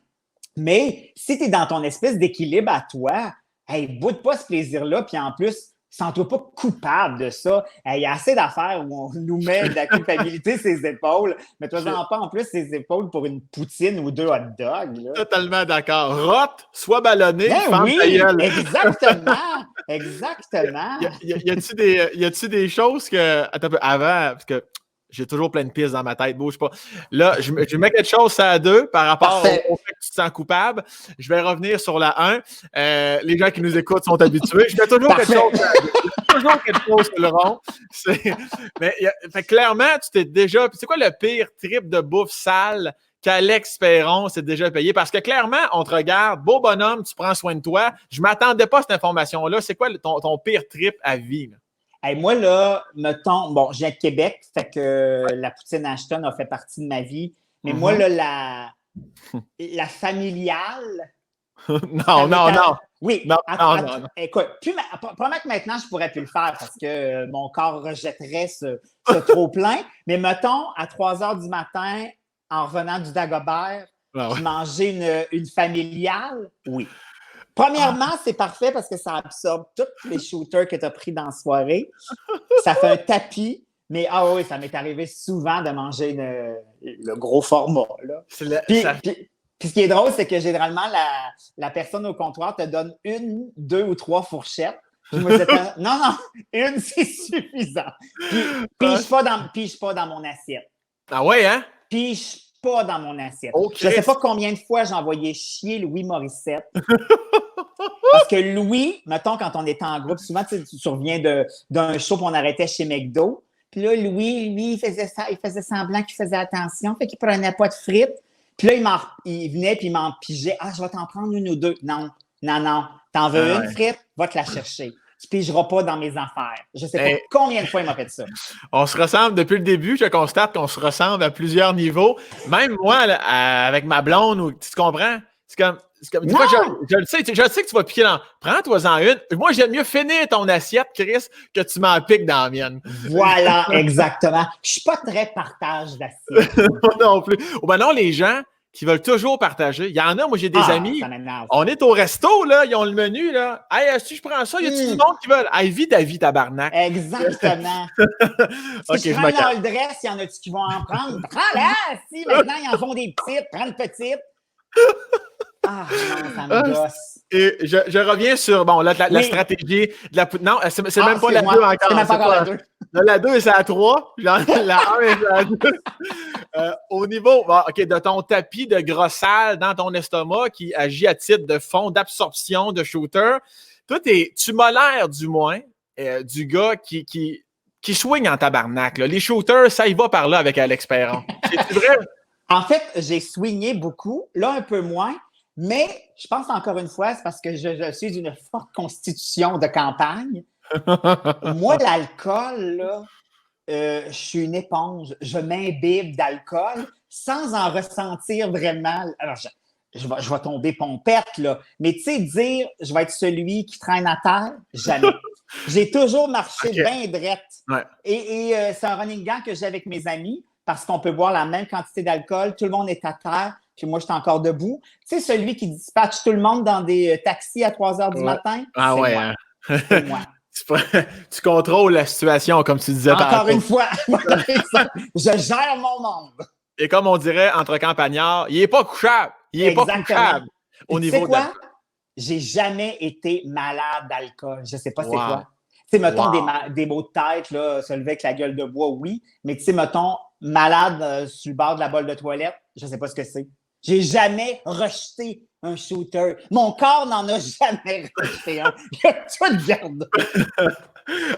Mais si tu es dans ton espèce d'équilibre à toi, hey, boude pas ce plaisir-là, puis en plus, sens-toi pas coupable de ça. Il y a assez d'affaires où on nous met de la culpabilité sur les épaules, mais toi-en pas en plus ses épaules pour une poutine ou 2 hot dogs. Là. Totalement d'accord. Rote, sois ballonné, ferme oui, ta gueule. Exactement, exactement. Y a-tu des choses que... Attends un peu, avant, parce que j'ai toujours plein de pistes dans ma tête, bouge pas. Là, je mets quelque chose à 2 par rapport au fait que tu te sens coupable. Je vais revenir sur la 1. Les gens qui nous écoutent sont habitués. Je mets toujours quelque chose à 2. Toujours quelque chose sur le rond. Fait, clairement, tu t'es déjà... C'est quoi le pire trip de bouffe sale qu'Alex Perron s'est déjà payé? Parce que clairement, on te regarde, beau bonhomme, tu prends soin de toi. Je ne m'attendais pas à cette information-là. C'est quoi ton pire trip à vie? Là? Hey, moi, là, mettons, bon, je viens de Québec, fait que la poutine Ashton a fait partie de ma vie. Mais moi, là, la familiale. Non. Oui. Non. Écoute, probablement que maintenant, je pourrais plus le faire parce que mon corps rejetterait ce trop-plein. Mais mettons, à 3 heures du matin, en revenant du Dagobert, je mangeais une familiale. Oui. Premièrement, c'est parfait parce que ça absorbe tous les shooters que tu as pris dans la soirée. Ça fait un tapis. Mais oui, ça m'est arrivé souvent de manger le gros format. Là. Puis, ce qui est drôle, c'est que généralement, la personne au comptoir te donne 1, 2 ou 3 fourchettes. Puis moi, non, une, c'est suffisant. Puis pige pas dans mon assiette. Ah ouais, hein? Pige pas dans mon assiette. Okay. Je ne sais pas combien de fois j'ai envoyé chier Louis Morissette. Parce que Louis, mettons, quand on était en groupe, souvent, tu reviens d'un show qu'on arrêtait chez McDo. Puis là, Louis, il faisait semblant qu'il faisait attention, fait qu'il prenait pas de frites. Puis là, il venait puis il m'en pigeait. Ah, je vais t'en prendre 1 ou 2. Non. T'en veux une frite? Va te la chercher. tu pigeras pas dans mes affaires. Je sais pas Hey. combien de fois il m'a fait ça. On se ressemble depuis le début. Je constate qu'on se ressemble à plusieurs niveaux. Même moi, là, avec ma blonde, tu te comprends? C'est comme des fois, je le sais que tu vas piquer dans. Prends-toi-en une. Moi, j'aime mieux finir ton assiette, Chris, que tu m'en piques dans la mienne. Voilà, exactement. Je suis pas très partage d'assiette. Moi non plus. Ou ben non, les gens qui veulent toujours partager. Il y en a, moi, j'ai des amis. Ça m'énerve. On est au resto, là, ils ont le menu, là. Hey, si je prends ça, y a-tu du monde qui veulent? Hey, vis ta vie, tabarnak. Exactement. Ok, Si je prends une all dress, il y en a-tu qui vont en prendre? Prends-la! Si, maintenant, ils en font des petites. Prends une petite. Ah, non, ça me gosse. Et je reviens sur la stratégie de la poudre. Non, c'est même pas la 2 encore. C'est même pas encore la 2. La 2, c'est la 3. La 1 est la 2. Au niveau de ton tapis de grossale dans ton estomac qui agit à titre de fond d'absorption de shooter, toi, tu m'as l'air, du moins, du gars qui swing en tabarnak. Là. Les shooters, ça y va par là avec Alex Perron. C'est vrai? En fait, j'ai swingé beaucoup, là un peu moins, mais je pense encore une fois, c'est parce que je suis d'une forte constitution de campagne. Moi, l'alcool, là, je suis une éponge. Je m'imbibe d'alcool sans en ressentir vraiment. Alors, je vais tomber pompette, là. Mais tu sais, dire je vais être celui qui traîne à terre, jamais. J'ai toujours marché bien drette. Ouais. Et c'est un running gag que j'ai avec mes amis parce qu'on peut boire la même quantité d'alcool, tout le monde est à terre, puis moi, je suis encore debout. Tu sais, celui qui dispatche tout le monde dans des taxis à 3 heures du matin, ah c'est ouais, moi. Hein? C'est moi. Tu contrôles la situation, comme tu disais tantôt. Encore une fois, je gère mon monde. Et comme on dirait entre campagnards, il n'est pas couchable. Il n'est pas couchable au niveau de quoi? J'ai jamais été malade d'alcool. Je ne sais pas c'est quoi. Tu sais, mettons des maux de tête, là, se lever avec la gueule de bois, oui. Mais tu sais, mettons, malade sur le bord de la bolle de toilette, je ne sais pas ce que c'est. J'ai jamais rejeté un shooter. Mon corps n'en a jamais rejeté un. Il a tout gardé.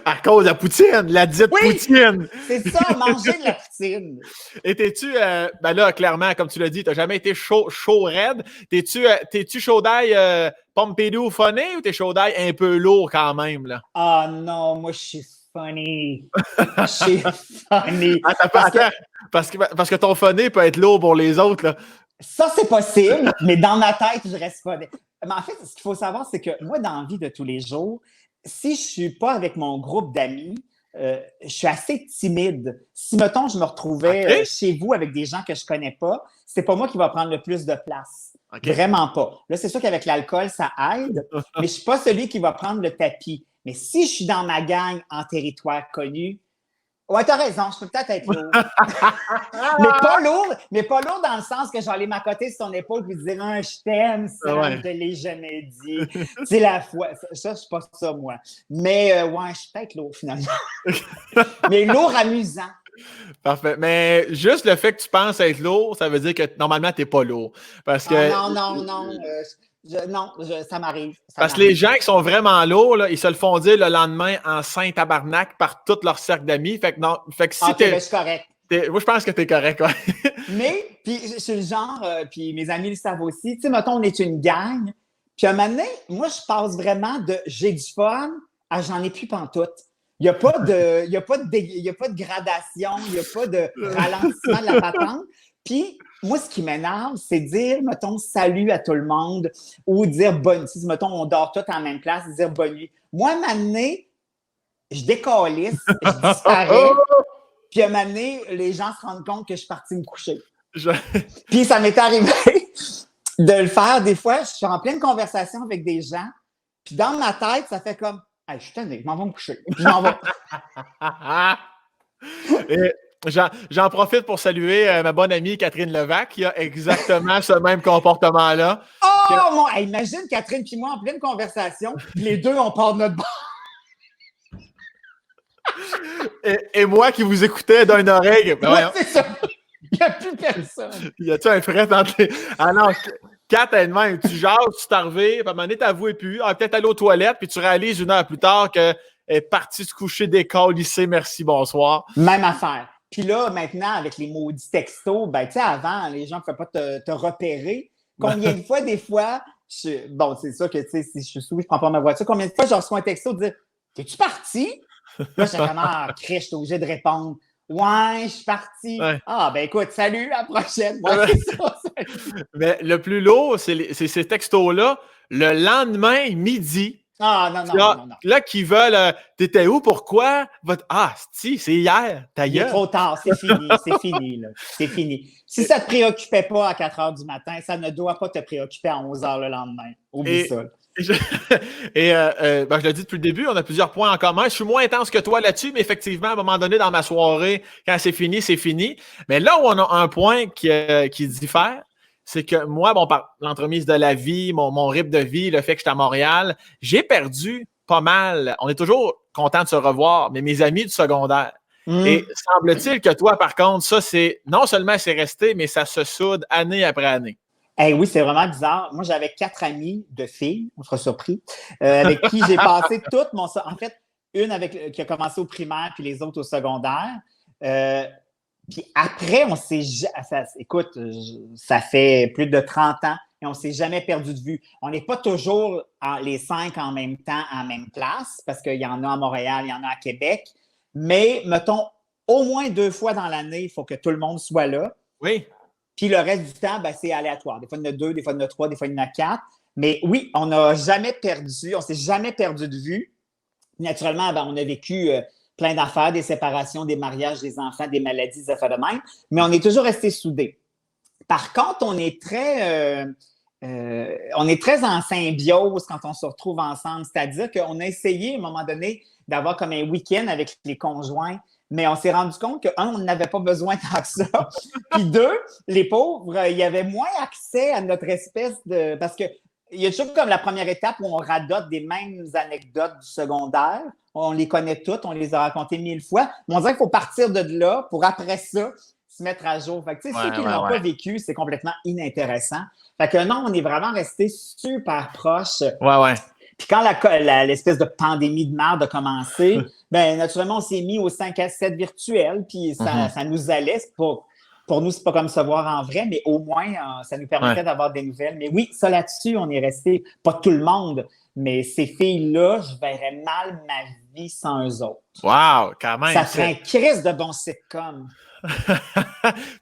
À cause de la poutine, la dite poutine. C'est ça, manger de la poutine. Et t'es-tu, ben là, clairement, comme tu l'as dit, t'as jamais été chaud raide. T'es-tu chaud d'ail Pompidou funny ou t'es chaud d'ail un peu lourd quand même, là? Ah non, moi, je suis funny. Je suis funny. Attends, parce que ton funny peut être lourd pour les autres, là. Ça, c'est possible, mais dans ma tête, je reste pas. Mais en fait, ce qu'il faut savoir, c'est que moi, dans la vie de tous les jours, si je suis pas avec mon groupe d'amis, je suis assez timide. Si, mettons, je me retrouvais chez vous avec des gens que je connais pas, c'est pas moi qui va prendre le plus de place. Vraiment pas. Là, c'est sûr qu'avec l'alcool, ça aide, mais je suis pas celui qui va prendre le tapis. Mais si je suis dans ma gang en territoire connu, ouais, t'as raison, je peux peut-être être lourd. mais pas lourd dans le sens que je vais aller m'accoter sur ton épaule et dire « je t'aime, ça, je te l'ai jamais dit. » C'est la foi. Ça, je suis pas ça, moi. Mais ouais, je suis peut-être lourd, finalement. Mais lourd amusant. Parfait. Mais juste le fait que tu penses être lourd, ça veut dire que normalement, tu n'es pas lourd. Parce que... Non, ça m'arrive. Parce que les gens qui sont vraiment lourds, là, ils se le font dire le lendemain en saint tabarnak par tout leur cercle d'amis. Fait que si ben, je suis correct. Moi, je pense que tu es correct, ouais. Mais, puis je suis le genre, puis mes amis le savent aussi, tu sais, mettons, on est une gang, puis à un moment donné, moi, je passe vraiment de j'ai du fun à j'en ai plus pantoute. Il n'y a pas de gradation, il n'y a pas de ralentissement de la patente. Puis, moi, ce qui m'énerve, c'est dire, mettons, salut à tout le monde ou dire bonne nuit. Mettons, on dort tous en même place, dire bonne nuit. Moi, à un moment donné, je décalisse, je disparais. Puis à un moment donné, les gens se rendent compte que je suis partie me coucher. Puis ça m'est arrivé de le faire. Des fois, je suis en pleine conversation avec des gens. Puis dans ma tête, ça fait comme hey, je suis tanné, je m'en vais me coucher. Puis je m'en vais. Et j'en profite pour saluer ma bonne amie Catherine Levac qui a exactement ce même comportement-là. Oh, imagine Catherine et moi en pleine conversation. Les deux, on part de notre bord. Et moi qui vous écoutais d'une oreille. Ben c'est ça. Il n'y a plus personne. Y a-tu un fret entre les... Ah non, Kat, elle-même, tu jases, tu t'arrives, puis à un moment donné, t'avoues plus. Peut-être aller aux toilettes, puis tu réalises 1 heure plus tard qu'elle est partie se coucher décalissée, merci, bonsoir. Même affaire. Puis là, maintenant, avec les maudits textos, ben, tu sais, avant, les gens ne pouvaient pas te repérer. Combien de fois, des fois, bon, c'est ça que, tu sais, si je suis sous, je prends pas ma voiture. Combien de fois, je reçois un texto de dire T'es-tu parti? Là, j'étais comme, ah, Chris, j'étais obligé de répondre. Ouais, je suis parti. Ouais. Ah, ben écoute, salut, à la prochaine. Ouais, c'est ça. Mais le plus lourd, c'est ces textos-là. Le lendemain, midi, Ah, non, non, non, non, non. là qui veulent t'étais où, pourquoi? Ah, c'est hier, ta Il est gueule. trop tard, c'est fini, là. C'est fini. Si ça ne te préoccupait pas à 4 heures du matin, ça ne doit pas te préoccuper à 11 heures le lendemain. Oublie ça. Je l'ai dit depuis le début, on a plusieurs points en commun. Je suis moins intense que toi là-dessus, mais effectivement, à un moment donné, dans ma soirée, quand c'est fini, c'est fini. Mais là où on a un point qui diffère, c'est que moi, bon, par l'entremise de la vie, mon rythme de vie, le fait que je suis à Montréal, j'ai perdu pas mal. On est toujours content de se revoir, mais mes amis du secondaire. Et semble-t-il que toi, par contre, ça, c'est non seulement c'est resté, mais ça se soude année après année. Hey, oui, c'est vraiment bizarre. Moi, j'avais 4 amies de filles, on sera surpris, avec qui j'ai passé toute mon... En fait, une qui a commencé au primaire, puis les autres au secondaire. Puis après, on s'est... Écoute, ça fait plus de 30 ans et on ne s'est jamais perdu de vue. On n'est pas toujours les 5 en même temps, en même place, parce qu'il y en a à Montréal, il y en a à Québec. Mais, mettons, au moins 2 fois dans l'année, il faut que tout le monde soit là. Oui. Puis le reste du temps, ben, c'est aléatoire. Des fois, il y en a 2, des fois, il y en a 3, des fois, il y en a 4. Mais oui, on n'a jamais perdu, on ne s'est jamais perdu de vue. Naturellement, ben, on a vécu plein d'affaires, des séparations, des mariages, des enfants, des maladies, des affaires de même. Mais on est toujours restés soudés. Par contre, on est très en symbiose quand on se retrouve ensemble. C'est-à-dire qu'on a essayé, à un moment donné, d'avoir comme un week-end avec les conjoints. Mais on s'est rendu compte que, on n'avait pas besoin tant que ça. Puis 2, les pauvres, il y avait moins accès à notre espèce de... Parce que il y a toujours comme la première étape où on radote des mêmes anecdotes du secondaire. On les connaît toutes, on les a racontées 1000 fois. Mais on dirait qu'il faut partir de là pour, après ça, se mettre à jour. Fait que, tu sais, ceux qui ne l'ont pas vécu, c'est complètement inintéressant. Fait que non, on est vraiment restés super proches. Ouais. Puis quand l'espèce de pandémie de merde a commencé, ben naturellement, on s'est mis au 5 à 7 virtuel, puis ça nous allait. Pour nous, c'est pas comme se voir en vrai, mais au moins, ça nous permettait d'avoir des nouvelles. Mais oui, ça là-dessus, on est resté, pas tout le monde, mais ces filles-là, je verrais mal ma vie sans eux autres. Wow, quand même. Ça ferait un crise de bon sitcom.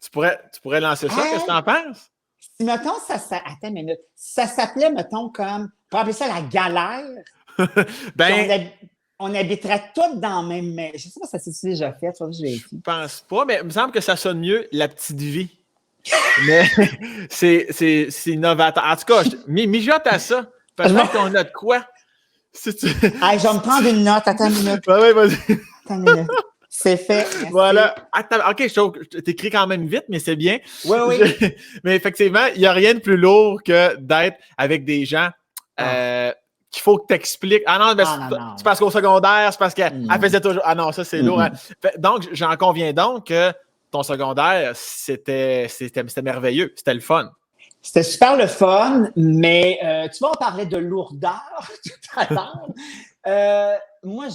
tu pourrais lancer ça, qu'est-ce que tu en penses? Si, mettons, attends une minute, ça s'appelait, mettons, comme, pour appeler ça la galère. On habiterait toutes dans le même... Je ne sais pas si ça s'est déjà fait. Je pense pas, mais il me semble que ça sonne mieux, la petite vie. Mais c'est innovateur. En tout cas, mijote à ça. Peut-être qu'on a de quoi. Si tu... Hey, je vais me prendre une note. Attends une minute. Oui, vas-y. Attends une minute. C'est fait. Merci. Voilà. Attends, OK, je t'écris quand même vite, mais c'est bien. Oui. Mais effectivement, il n'y a rien de plus lourd que d'être avec des gens qu'il faut que tu expliques. Ah non, c'est parce qu'au secondaire, c'est parce qu'elle faisait toujours... Ah non, ça, c'est lourd. Hein. Donc, j'en conviens donc que ton secondaire, c'était merveilleux. C'était le fun. C'était super le fun, mais tu vois, on parlait de lourdeur tout à l'heure. Moi,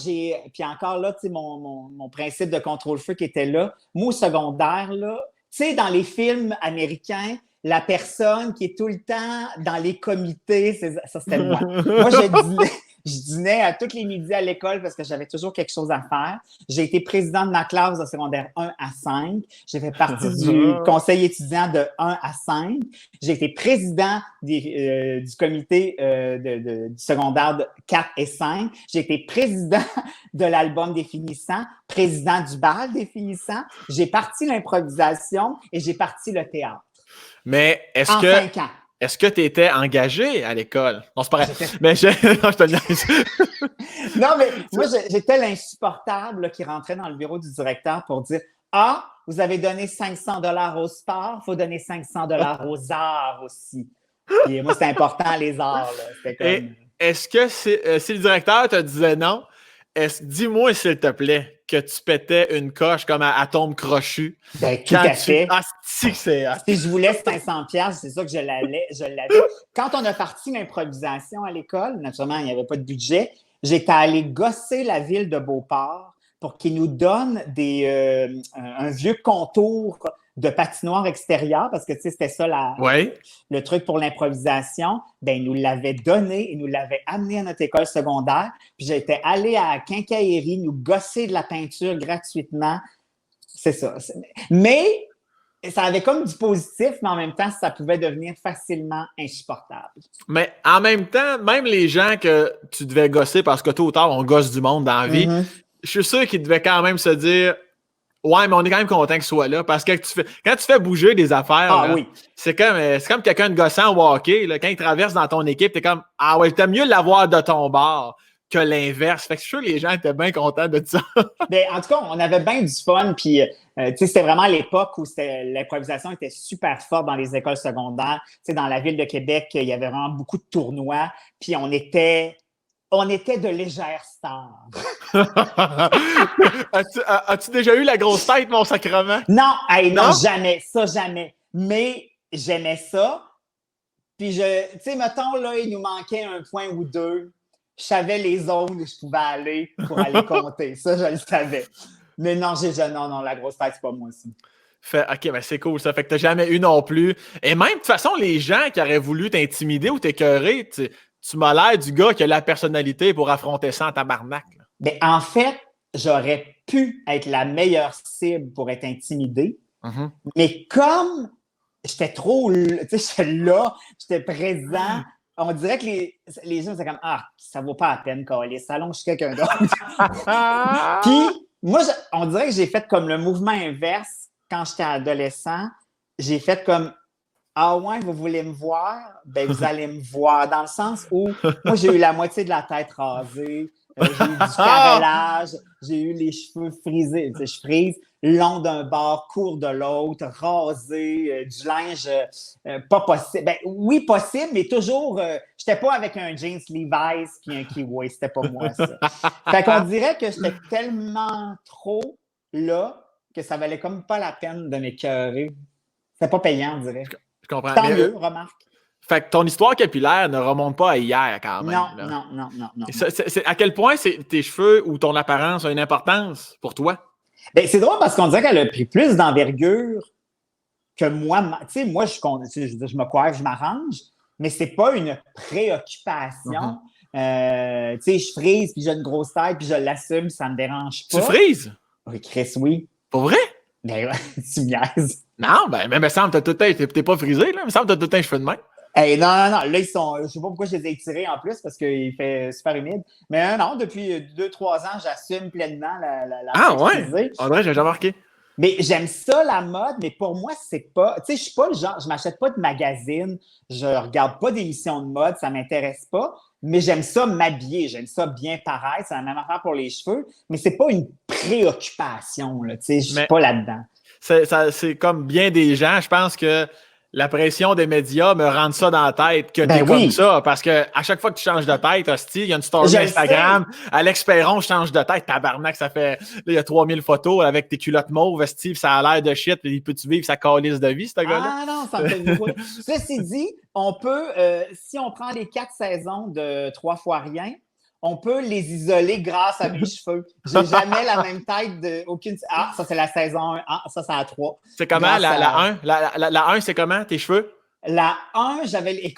puis encore là, tu sais, mon principe de contrôle-feu qui était là. Moi, au secondaire, là, tu sais, dans les films américains, la personne qui est tout le temps dans les comités, ça, c'était moi. Moi, je dînais à tous les midis à l'école parce que j'avais toujours quelque chose à faire. J'ai été présidente de ma classe de secondaire 1 à 5. J'ai fait partie du conseil étudiant de 1 à 5. J'ai été président du comité du secondaire de 4 et 5. J'ai été président de l'album des finissants, président du bal des finissants. J'ai parti l'improvisation et j'ai parti le théâtre. Mais est-ce en que... 5 ans. Est-ce que tu étais engagé à l'école? Non, c'est pas vrai. Mais non, je te le dis. Non, mais moi, j'étais l'insupportable là, qui rentrait dans le bureau du directeur pour dire « Ah, vous avez donné 500 $ au sport, il faut donner 500 $ aux arts aussi. » Et moi, c'était important, les arts. Là. Et est-ce que si le directeur te disait non, dis-moi, s'il te plaît, que tu pétais une coche comme à Atome Crochu. Ben, tout à fait. Ah, si je voulais 500$, c'est ça que je l'avais. Quand on a parti l'improvisation à l'école, naturellement, il n'y avait pas de budget, j'étais allé gosser la ville de Beauport pour qu'ils nous donnent un vieux contour de patinoire extérieure, parce que, tu sais, c'était ça Ouais. le truc pour l'improvisation. Ben, ils nous l'avaient donné, ils nous l'avaient amené à notre école secondaire. Puis j'étais allé à la quincaillerie nous gosser de la peinture gratuitement. C'est ça. Mais ça avait comme du positif, mais en même temps, ça pouvait devenir facilement insupportable. Mais en même temps, même les gens que tu devais gosser, parce que tôt ou tard, on gosse du monde dans la vie, je suis sûr qu'ils devaient quand même se dire ouais, mais on est quand même content qu'il soit là. Parce que quand tu fais bouger des affaires, là, oui. c'est comme quelqu'un de gossant au hockey. Là, quand il traverse dans ton équipe, t'es comme ah ouais, t'aimes mieux l'avoir de ton bord que l'inverse. Fait que je suis sûr que les gens étaient bien contents de ça. Ben, en tout cas, on avait bien du fun. Puis, c'était vraiment l'époque où l'improvisation était super forte dans les écoles secondaires. Dans la ville de Québec, il y avait vraiment beaucoup de tournois. Puis, on était de légères stars. As-tu déjà eu la grosse tête, mon sacrement? Non, non, jamais. Ça, jamais. Mais j'aimais ça. Puis, tu sais, mettons, là, il nous manquait un point ou deux. Je savais les zones où je pouvais aller pour aller compter. Ça, je le savais. Mais non, non, la grosse tête, c'est pas moi aussi. OK, ben c'est cool ça. Fait que t'as jamais eu non plus. Et même, de toute façon, les gens qui auraient voulu t'intimider ou t'écœurer, tu m'as l'air du gars qui a la personnalité pour affronter ça en tabarnak. Ben, en fait, j'aurais pu être la meilleure cible pour être intimidé. Mm-hmm. Mais comme j'étais trop... Tu sais, j'étais là, j'étais présent... On dirait que les gens, c'est comme ah, ça vaut pas la peine, câlisse, allons chez quelqu'un d'autre. Puis, moi, on dirait que j'ai fait comme le mouvement inverse quand j'étais adolescent. J'ai fait comme ah ouais, vous voulez me voir? Ben, vous allez me voir. Dans le sens où moi, j'ai eu la moitié de la tête rasée, j'ai eu du carrelage, j'ai eu les cheveux frisés. Je frise long d'un bord, court de l'autre, rasé, du linge pas possible. Ben, oui, possible, mais toujours, j'étais pas avec un jeans Levi's puis un kiwi, c'était pas moi, ça. Fait qu'on dirait que j'étais tellement trop là que ça valait comme pas la peine de m'écœurer. C'était pas payant, on dirait. Je comprends. Tant mieux, remarque. Fait que ton histoire capillaire ne remonte pas à hier, quand même. Non. À quel point tes cheveux ou ton apparence ont une importance pour toi? Ben, c'est drôle parce qu'on dirait qu'elle a pris plus d'envergure que moi. Tu sais, moi, je me coiffe, je m'arrange, mais c'est pas une préoccupation. Tu sais, je frise, puis j'ai une grosse tête, puis je l'assume, ça me dérange pas. Tu frises? Oui, Chris, oui. Pour vrai? Ben, tu me niaises. Non, ben, mais me semble que t'es pas frisé, là. Me semble que t'as tout un cheveu de main. Hey, non. Là, ils sont. Je sais pas pourquoi je les ai tirés en plus parce qu'il fait super humide. Mais non, depuis 2-3 ans, j'assume pleinement la Ah ouais? En vrai, j'ai jamais remarqué. Mais j'aime ça, la mode, mais pour moi, c'est pas. Tu sais, je suis pas le genre, je m'achète pas de magazine, je regarde pas d'émissions de mode, ça m'intéresse pas. Mais j'aime ça m'habiller, j'aime ça bien paraître, c'est la même affaire pour les cheveux, mais c'est pas une préoccupation, là, tu sais, je suis pas là-dedans. C'est comme bien des gens, je pense que la pression des médias me rend ça dans la tête que t'es comme ça. Parce que à chaque fois que tu changes de tête, hostie, il y a une story Instagram. Alex Perron change de tête. Tabarnak, ça fait... Là, il y a 3000 photos avec tes culottes mauves, hostie, ça a l'air de shit. Il peut-tu vivre sa calisse de vie, ce gars-là? Ah non, ça me fait du bruit. Ceci dit, on peut, si on prend les 4 saisons de 3 fois rien, on peut les isoler grâce à mes cheveux. J'ai jamais la même tête de aucune. Ah, ça, c'est la saison 1. Ah, ça, c'est la 3. C'est comment la 1? La 1, c'est comment tes cheveux? La 1, j'avais les.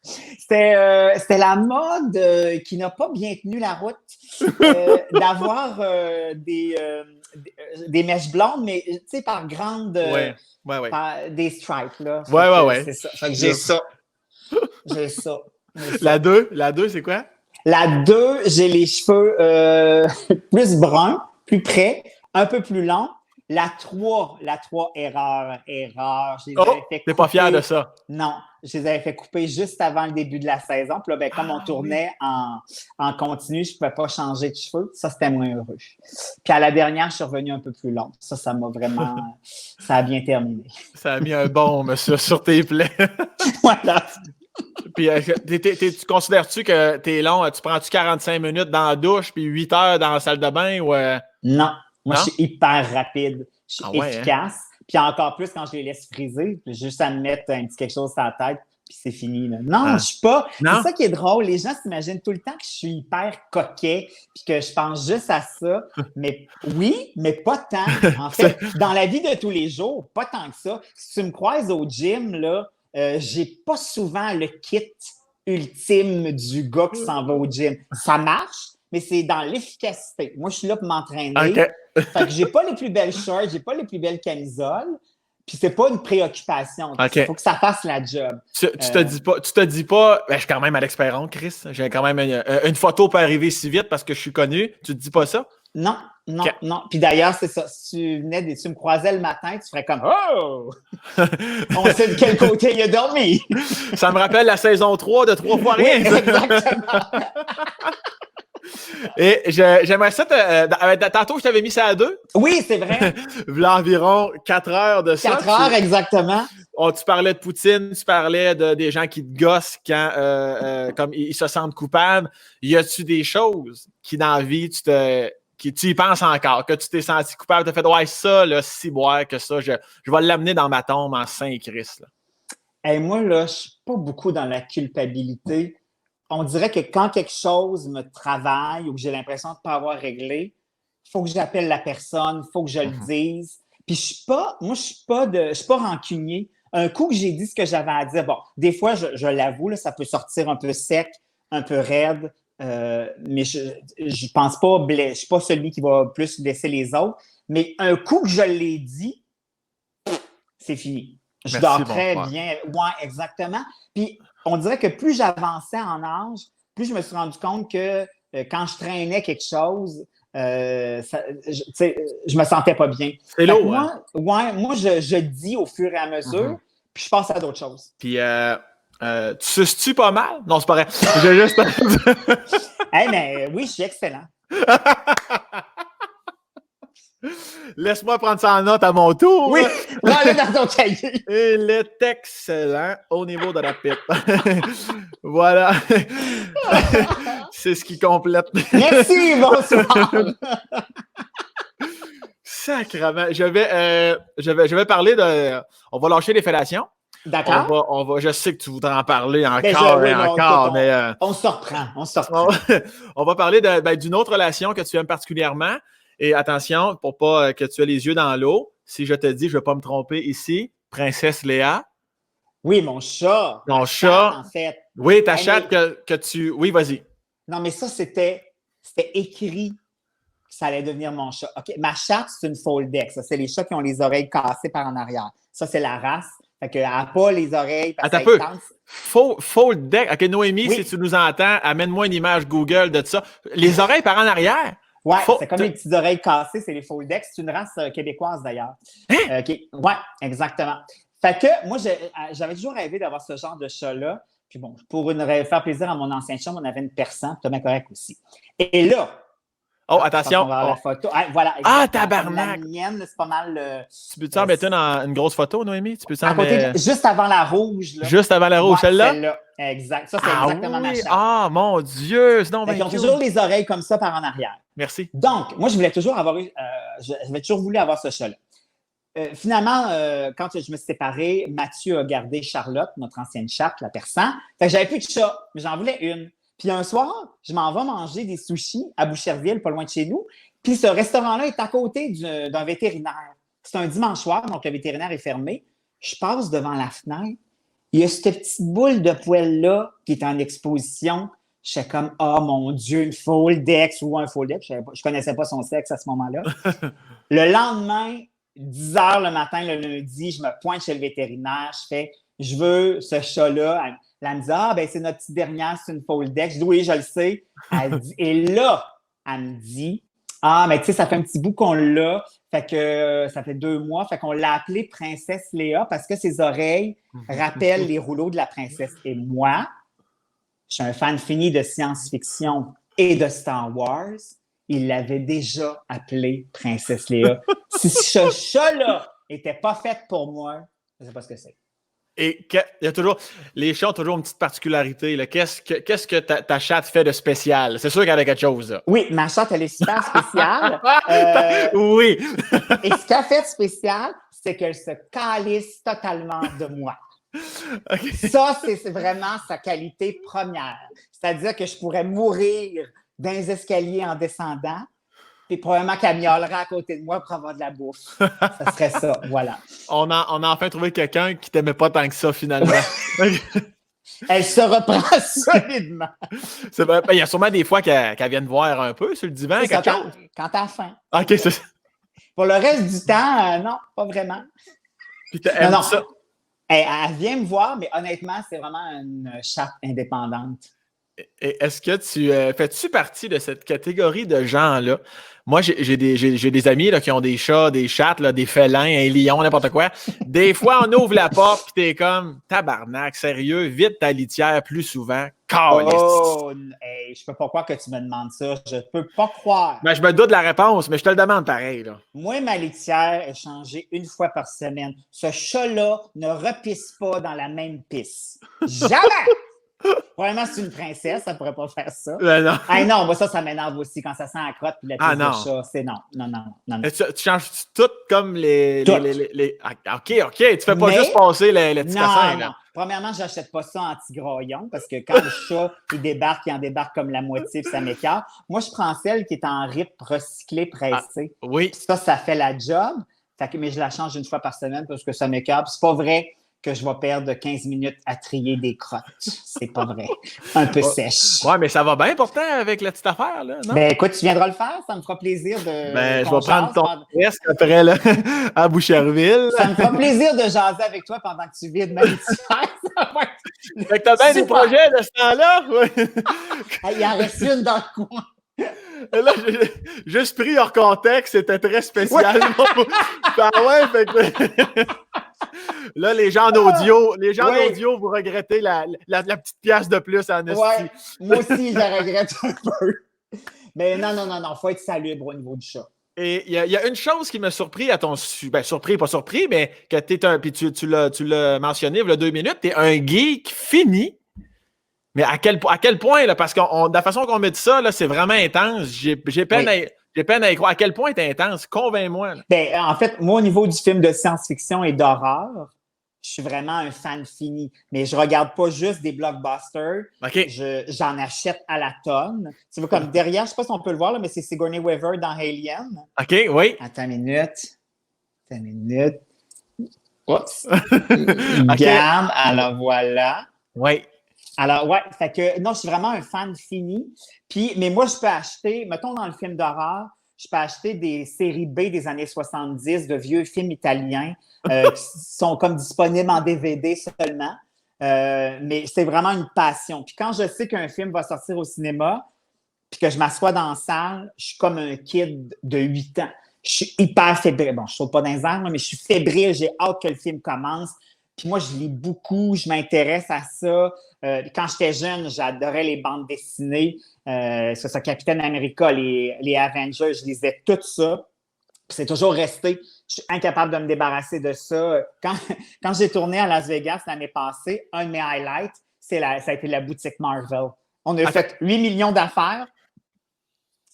C'était la mode qui n'a pas bien tenu la route d'avoir des mèches blondes, mais tu sais, par grande. Par des stripes, là. Ouais. C'est ça. Fait que j'ai ça. J'ai ça. La 2, c'est quoi? La 2, j'ai les cheveux plus bruns, plus près, un peu plus longs. La 3, erreur. T'es pas fier de ça? Non, je les avais fait couper juste avant le début de la saison. Puis là, ben, comme on tournait en continu, je ne pouvais pas changer de cheveux. Ça, c'était moins heureux. Puis à la dernière, je suis revenu un peu plus long. Ça m'a vraiment... ça a bien terminé. Ça a mis un baume sur tes plaies. Voilà. Puis, tu considères-tu que t'es long? Tu prends-tu 45 minutes dans la douche puis 8 heures dans la salle de bain? Ou Non. Moi, je suis hyper rapide. Je suis efficace. Hein? Puis encore plus quand je les laisse friser. Juste à me mettre un petit quelque chose sur la tête. puis c'est fini. Là. Non, Ah. je suis pas. Non? C'est ça qui est drôle. Les gens s'imaginent tout le temps que je suis hyper coquet, puis que je pense juste à ça. Mais oui, mais pas tant. En fait, dans la vie de tous les jours, pas tant que ça. Si tu me croises au gym, là, j'ai pas souvent le kit ultime du gars qui s'en va au gym. Ça marche, mais c'est dans l'efficacité. Moi, je suis là pour m'entraîner. OK. Fait que j'ai pas les plus belles shorts, j'ai pas les plus belles camisoles, puis c'est pas une préoccupation. OK. Il faut que ça fasse la job. Tu te dis pas, ben, je suis quand même Alex Perron, Chris. J'ai quand même une photo peut arriver si vite parce que je suis connu. Tu te dis pas ça? Non, non, OK. non. Puis d'ailleurs, c'est ça. Si tu me croisais le matin, tu ferais comme Oh! On sait de quel côté il a dormi. Ça me rappelle la saison 3 de 3 fois Oui, rien. exactement. Et j'aimerais ça tantôt, je t'avais mis ça à 2. Oui, c'est vrai. Environ 4 heures de ça. 4 heures, exactement. Tu parlais de Poutine, tu parlais des gens qui te gossent quand comme ils se sentent coupables. Y a-tu des choses qui, dans la vie, tu y penses encore, que tu t'es senti coupable, tu as fait ouais, ça, là, si boire que ça, je vais l'amener dans ma tombe en Saint-Christ. Hey, moi, là, je suis pas beaucoup dans la culpabilité. On dirait que quand quelque chose me travaille ou que j'ai l'impression de ne pas avoir réglé, il faut que j'appelle la personne, il faut que je le dise. Puis je suis pas rancunier. Un coup que j'ai dit ce que j'avais à dire, bon, des fois, je l'avoue, là, ça peut sortir un peu sec, un peu raide, mais je pense pas, je suis pas celui qui va plus blesser les autres. Mais un coup que je l'ai dit, c'est fini. Je dors très bien. Ouais, exactement. Puis on dirait que plus j'avançais en âge, plus je me suis rendu compte que quand je traînais quelque chose, je me sentais pas bien. C'est lourd, hein? Moi, je dis au fur et à mesure, puis je passe à d'autres choses. Puis, tu suces-tu pas mal? Non, c'est pas vrai. J'ai juste... Hey, mais oui, je suis excellent. Laisse-moi prendre ça en note à mon tour. Oui, prends-le dans ton cahier. Il est excellent au niveau de la pipe. Voilà. C'est ce qui complète. Merci, bonsoir. Sacrement. Je vais parler de... On va lâcher les fellations. D'accord. Je sais que tu voudrais en parler encore et encore, mais... On se reprend. On va parler d'une autre relation que tu aimes particulièrement. Et attention, pour pas que tu aies les yeux dans l'eau, si je te dis, je ne vais pas me tromper ici, Princesse Léa. Oui, mon chat. Mon chat. En fait. Oui, ta chatte que tu... Oui, vas-y. Non, mais ça, c'était écrit que ça allait devenir mon chat. OK, ma chatte, c'est une Foldex. Ça, c'est les chats qui ont les oreilles cassées par en arrière. Ça, c'est la race. Fait qu'elle n'a pas les oreilles. Attends un peu. Foldex. OK, Noémie, si tu nous entends, amène-moi une image Google de ça. Les oreilles par en arrière? Oui, c'est comme les petites oreilles cassées, c'est les Foldex. C'est une race québécoise, d'ailleurs. Hein? Oui, exactement. Fait que moi, j'avais toujours rêvé d'avoir ce genre de chat-là. Puis bon, pour faire plaisir à mon ancien chat, on avait une persan, c'était bien correct aussi. Et là... Oh, attention. On va voir la photo. Voilà, tabarnak! La mienne, c'est pas mal... Tu peux-tu en mettre une grosse photo, Noémie? Juste avant la rouge. Là. Juste avant la rouge, celle-là? Celle-là, exact. Ça, c'est exactement ma chatte. Ah, mon Dieu! Ils ont toujours les oreilles comme ça par en arrière. Merci. Donc, moi, je voulais toujours j'avais toujours voulu avoir ce chat-là. Finalement, quand je me suis séparée, Mathieu a gardé Charlotte, notre ancienne chatte, la persan. Fait que j'avais plus de chat, mais j'en voulais une. Puis un soir, je m'en vais manger des sushis à Boucherville, pas loin de chez nous. Puis ce restaurant-là est à côté d'un vétérinaire. C'est un dimanche soir, donc le vétérinaire est fermé. Je passe devant la fenêtre. Il y a cette petite boule de poêle-là qui est en exposition. Je suis comme, oh mon Dieu, une Foldex ou un Foldex. Je ne connaissais pas son sexe à ce moment-là. Le lendemain, 10 h le matin, le lundi, je me pointe chez le vétérinaire. Je fais, je veux ce chat-là. Elle me dit, c'est notre petite dernière, c'est une Foldex. Je dis, oui, je le sais. Et là, elle me dit, mais tu sais, ça fait un petit bout qu'on l'a. Fait que ça fait 2 mois. Fait qu'on l'a appelée Princesse Léa parce que ses oreilles rappellent les rouleaux de la princesse. Et moi, je suis un fan fini de science-fiction et de Star Wars. Il l'avait déjà appelée Princesse Léa. Si ce chat-là n'était pas fait pour moi, je ne sais pas ce que c'est. Et il y a toujours, les chats ont toujours une petite particularité. Là. Qu'est-ce que ta chatte fait de spécial? C'est sûr qu'elle a quelque chose. Là. Oui, ma chatte, elle est super spéciale. Oui. Et ce qu'elle fait de spécial, c'est qu'elle se calisse totalement de moi. OK. Ça, c'est vraiment sa qualité première. C'est-à-dire que je pourrais mourir dans les escaliers en descendant, puis probablement qu'elle miaulerait à côté de moi pour avoir de la bouffe. Ça serait ça, voilà. On a enfin trouvé quelqu'un qui t'aimait pas tant que ça, finalement. Elle se reprend solidement. C'est vrai. Ben, il y a sûrement des fois qu'elle vient te voir un peu sur le divan, C'est ça, quelque chose. quand t'as faim. OK, c'est ça. Pour le reste du temps, non, pas vraiment. Puis Non, t'aimes non. ça. Elle vient me voir, mais honnêtement, c'est vraiment une chatte indépendante. Et est-ce que tu fais-tu partie de cette catégorie de gens-là? Moi, j'ai des amis là, qui ont des chats, des chattes, là, des félins, un lion, n'importe quoi. Des fois, on ouvre la porte puis t'es comme tabarnak, sérieux, vite ta litière plus souvent. Caliste. Oh, hey, je peux pas croire que tu me demandes ça. Je peux pas croire. Ben, je me doute de la réponse, mais je te le demande pareil. Là. Moi, ma litière est changée une fois par semaine. Ce chat-là ne repisse pas dans la même pisse. Jamais! Probablement, c'est une princesse, ça pourrait pas faire ça. Ben non. Hey, non, moi, ça m'énerve aussi quand ça sent la crotte puis la pisse de chat. C'est non, non, non, non. Tu changes tout comme les. Tout. OK, tu fais pas juste passer le petit cassin. Non. Premièrement, j'achète pas ça anti-graillon parce que quand le chat il en débarque comme la moitié puis ça m'écarte. Moi, je prends celle qui est en rip recyclé, pressé. Oui. Ça fait la job. Mais je la change une fois par semaine parce que ça m'écarte. C'est pas vrai que je vais perdre 15 minutes à trier des crottes. C'est pas vrai. Un peu sèche. Ouais, mais ça va bien pourtant avec la petite affaire, là, non? Ben écoute, tu viendras le faire, ça me fera plaisir de. Ben, je vais prendre ton test après, là, à Boucherville. Ça me fera plaisir de jaser avec toi pendant que tu vides ma litière. Fait que t'as bien des projets de ce temps-là? Ouais. Il en reste une dans le coin. Là, juste pris hors contexte, c'était très spécial. Ben ouais, fait que... Là, les gens d'audio, vous regrettez la petite pièce de plus à Nasty. Ouais, moi aussi, je la regrette un peu. Mais non, faut être salubre au niveau du chat. Et il y a une chose qui m'a surpris à ton... Ben, surpris, pas surpris, mais que t'es un... Puis tu l'as mentionné il y a 2 minutes, t'es un geek fini. Mais à quel point, là, parce que de la façon qu'on met ça, là, c'est vraiment intense. J'ai peine à y croire. À quel point c'est intense? Convainc-moi. Ben, en fait, moi, au niveau du film de science-fiction et d'horreur, je suis vraiment un fan fini. Mais je regarde pas juste des blockbusters. Okay. J'en achète à la tonne. Tu vois, comme derrière, je sais pas si on peut le voir, là, mais c'est Sigourney Weaver dans Alien. OK, oui. Attends une minute. Oups. Okay. Gamme, alors voilà. Oui. Alors, ouais, fait que non, je suis vraiment un fan fini. Mais moi, je peux acheter, mettons dans le film d'horreur, je peux acheter des séries B des années 70 de vieux films italiens qui sont comme disponibles en DVD seulement. Mais c'est vraiment une passion. Puis quand je sais qu'un film va sortir au cinéma, puis que je m'assois dans la salle, je suis comme un kid de 8 ans. Je suis hyper fébrile. Bon, je ne saute pas dans les airs, mais je suis fébrile. J'ai hâte que le film commence. Puis moi, je lis beaucoup, je m'intéresse à ça. Quand j'étais jeune, j'adorais les bandes dessinées. C'est ça, Capitaine America, les Avengers, je lisais tout ça. Puis c'est toujours resté. Je suis incapable de me débarrasser de ça. Quand j'ai tourné à Las Vegas l'année passée, un de mes highlights, ça a été la boutique Marvel. On a fait 8 millions d'affaires.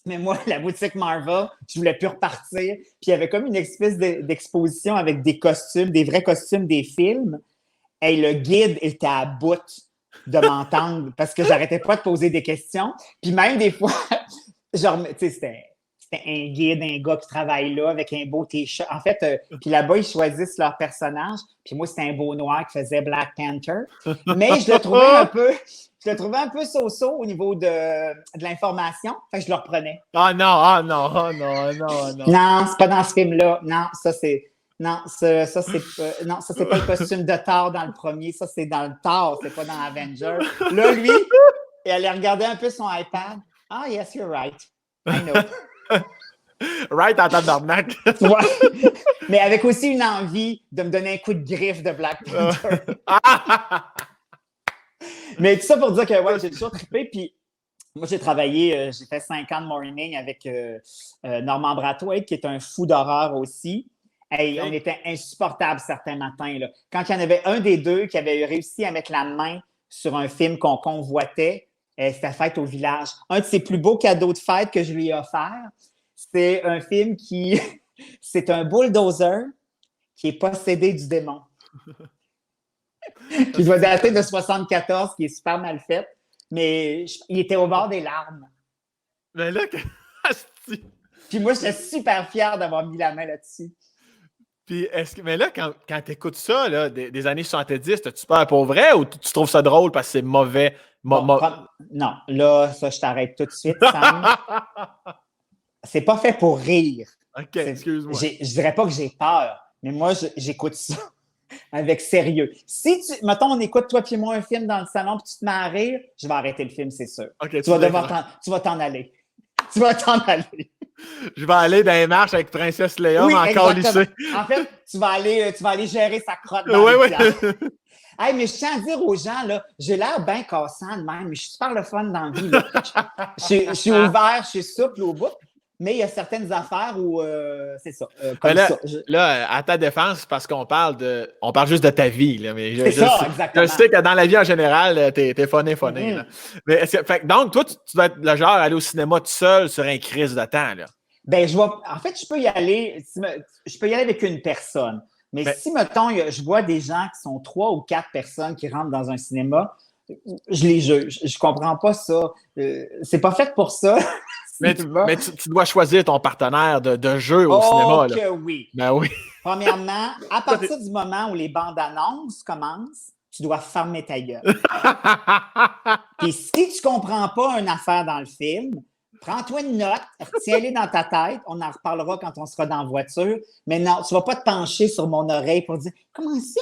Mais moi, la boutique Marvel, je voulais plus repartir. Puis il y avait comme une espèce d'exposition avec des costumes, des vrais costumes des films. Et le guide était à bout de m'entendre parce que j'arrêtais pas de poser des questions. Puis même des fois, genre, tu sais, c'était un guide, un gars qui travaille là avec un beau t-shirt. En fait, puis là-bas, ils choisissent leur personnage. Puis moi, c'était un beau noir qui faisait Black Panther. Mais je le trouvais un peu so-so au niveau de l'information. Fait que je le reprenais. Non. Non, c'est pas dans ce film-là. Non, ça, c'est pas le costume de Thor dans le premier. Ça, c'est dans le Thor, c'est pas dans Avenger. Là, lui, il allait regarder un peu son iPad. Ah, yes, you're right. I know. Right en tabarnak. Ouais. Mais avec aussi une envie de me donner un coup de griffe de Black Panther. Mais tout ça pour dire que ouais, j'ai toujours trippé. Puis moi, j'ai travaillé, j'ai fait 5 ans de morning avec Norman Brathwaite, qui est un fou d'horreur aussi. Hey, on était insupportables certains matins. Là. Quand il y en avait un des deux qui avait réussi à mettre la main sur un film qu'on convoitait, c'était Fête au village. Un de ses plus beaux cadeaux de fête que je lui ai offert, c'est un film qui... c'est un bulldozer qui est possédé du démon. qui doit dater de 74, qui est super mal fait. Mais il était au bord des larmes. Mais là, Puis moi, j'étais super fière d'avoir mis la main là-dessus. Puis mais là, quand tu écoutes ça, là, des années 70, t'as-tu peur pour vrai ou tu trouves ça drôle parce que c'est mauvais? Bon, non, là, ça, je t'arrête tout de suite, Sam. C'est pas fait pour rire. OK, excuse-moi. Je dirais pas que j'ai peur, mais moi, j'écoute ça avec sérieux. Si mettons, on écoute toi et moi un film dans le salon puis tu te mets à rire, je vais arrêter le film, c'est sûr. Okay, tu vas t'en aller. Tu vas t'en aller. Je vais aller dans les marches avec Princesse Léa, oui, mais encore lycée. En fait, tu vas aller gérer sa crotte dans le pied. Hey, mais je tiens à dire aux gens, là, j'ai l'air bien cassant de même, mais je suis super le fun dans la vie. Là. Je suis ouvert, je suis souple au bout, mais il y a certaines affaires où c'est ça. Comme là, ça. Là, à ta défense, parce qu'on parle juste de ta vie. Là, mais exactement. Je sais que dans la vie en général, t'es funné. Mm-hmm. Mais donc, toi, tu dois être le genre à aller au cinéma tout seul sur un crise de temps. Là. Ben, en fait, je peux y aller. Je peux y aller avec une personne. Mais si, mettons, je vois des gens qui sont 3 ou 4 personnes qui rentrent dans un cinéma, je les juge. Je comprends pas ça. C'est pas fait pour ça. Mais tu dois choisir ton partenaire de jeu au cinéma. Là. Oui. Ben oui. Premièrement, à partir du moment où les bandes annonces commencent, tu dois fermer ta gueule. Puis si tu comprends pas une affaire dans le film, prends-toi une note, retiens-les dans ta tête. On en reparlera quand on sera dans la voiture. Mais non, tu ne vas pas te pencher sur mon oreille pour dire comment ça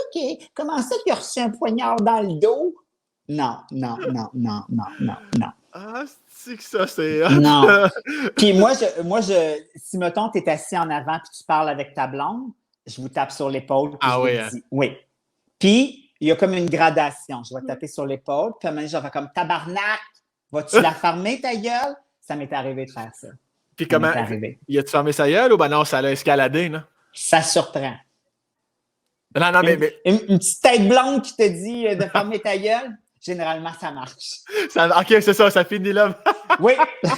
qu'il a reçu un poignard dans le dos? Non. Ah, c'est que ça, c'est. Non. Puis moi, si mettons, tu es assis en avant et tu parles avec ta blonde, je vous tape sur l'épaule. Ah oui. Dis, oui. Puis, il y a comme une gradation. Je vais taper sur l'épaule, puis à un moment donné, je vais faire comme tabarnak. Vas-tu la fermer, ta gueule? Ça m'est arrivé de faire ça. Puis comment? Y a-tu fermé sa gueule ou ben non, ça l'a escaladé, non? Ça surprend. Non, mais. Une petite tête blonde qui te dit de fermer ta gueule, généralement, ça marche. OK, c'est ça, ça finit là. Oui,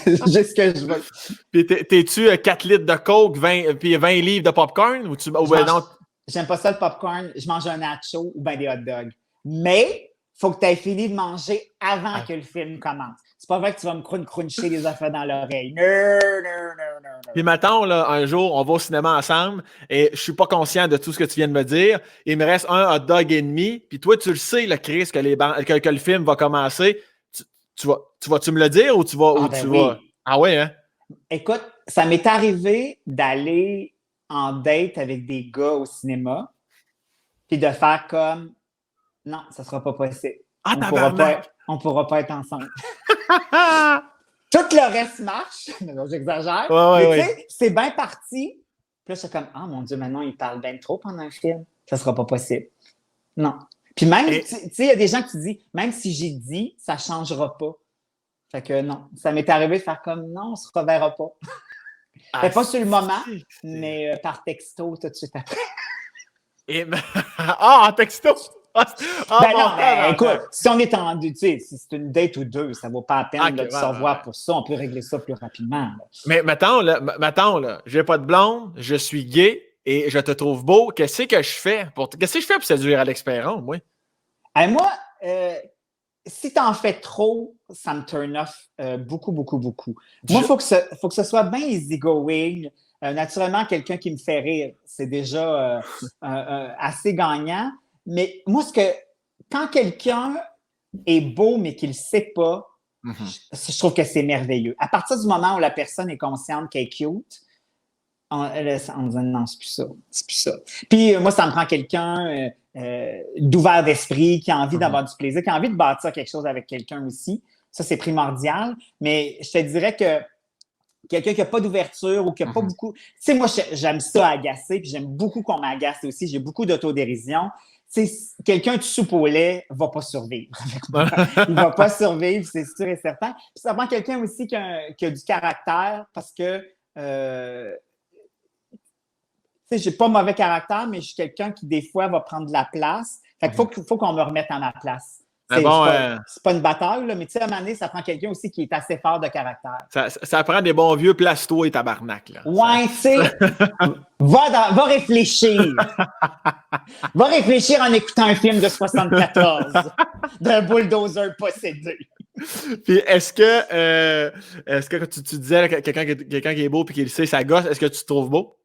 j'ai ce que je veux. Puis t'es-tu 4 litres de coke, puis 20 livres de popcorn? J'aime pas ça le popcorn. Je mange un nacho ou bien des hot dogs. Mais il faut que tu aies fini de manger avant que le film commence. C'est pas vrai que tu vas me cruncher les affaires dans l'oreille. Non. Puis mettons, là, un jour, on va au cinéma ensemble et je suis pas conscient de tout ce que tu viens de me dire. Il me reste un hot dog et demi. Puis toi, tu le sais, le Chris, que le film va commencer. Tu vas-tu me le dire ou tu vas... vas... Ah ouais, hein? Écoute, ça m'est arrivé d'aller en date avec des gars au cinéma puis de faire comme non, ça sera pas possible. On pourra pas être ensemble. Tout le reste marche. Non, j'exagère. Ouais. C'est bien parti. Puis là, c'est comme, ah mon Dieu, maintenant, il parle bien trop pendant le film. Ça sera pas possible. Non. Puis même, tu sais, il y a des gens qui disent, même si j'ai dit, ça changera pas. Fait que non. Ça m'est arrivé de faire comme, non, on se reverra pas. Pas sur le moment, mais par texto tout de suite après. En texto! Écoute, si on est en tu sais, si c'est une date ou deux, ça vaut pas la peine de se revoir pour ça. On peut régler ça plus rapidement. Là. Mais mettons, là, j'ai pas de blonde, je suis gay et je te trouve beau. Qu'est-ce que je fais pour séduire Alex Perron, moi? Moi, si t'en fais trop, ça me turn off beaucoup. Moi, il faut que ce soit bien easygoing. Naturellement, quelqu'un qui me fait rire, c'est déjà assez gagnant. Mais moi, quand quelqu'un est beau, mais qu'il ne sait pas, je trouve que c'est merveilleux. À partir du moment où la personne est consciente qu'elle est cute, on dit non, c'est plus ça. Puis moi, ça me prend quelqu'un d'ouvert d'esprit, qui a envie d'avoir du plaisir, qui a envie de bâtir quelque chose avec quelqu'un aussi. Ça, c'est primordial. Mais je te dirais que quelqu'un qui n'a pas d'ouverture ou qui n'a pas beaucoup... Tu sais, moi, j'aime ça agacer, puis j'aime beaucoup qu'on m'agace aussi. J'ai beaucoup d'autodérision. Quelqu'un de soupe au lait ne va pas survivre avec moi. Il ne va pas survivre, c'est sûr et certain. Puis ça prend quelqu'un aussi qui a du caractère parce que tu sais, j'ai pas mauvais caractère, mais je suis quelqu'un qui, des fois, va prendre de la place. Fait qu'il faut qu'on me remette à ma place. Mais bon, C'est pas une bataille, là, mais tu sais, à un moment donné, ça prend quelqu'un aussi qui est assez fort de caractère. ça prend des bons vieux place-toi et tabarnak. Là. Ouais, tu sais, va réfléchir. Va réfléchir en écoutant un film de 74 d'un bulldozer possédé. Puis est-ce que quand tu disais là, quelqu'un qui est beau et qui le sait, ça gosse, est-ce que tu te trouves beau?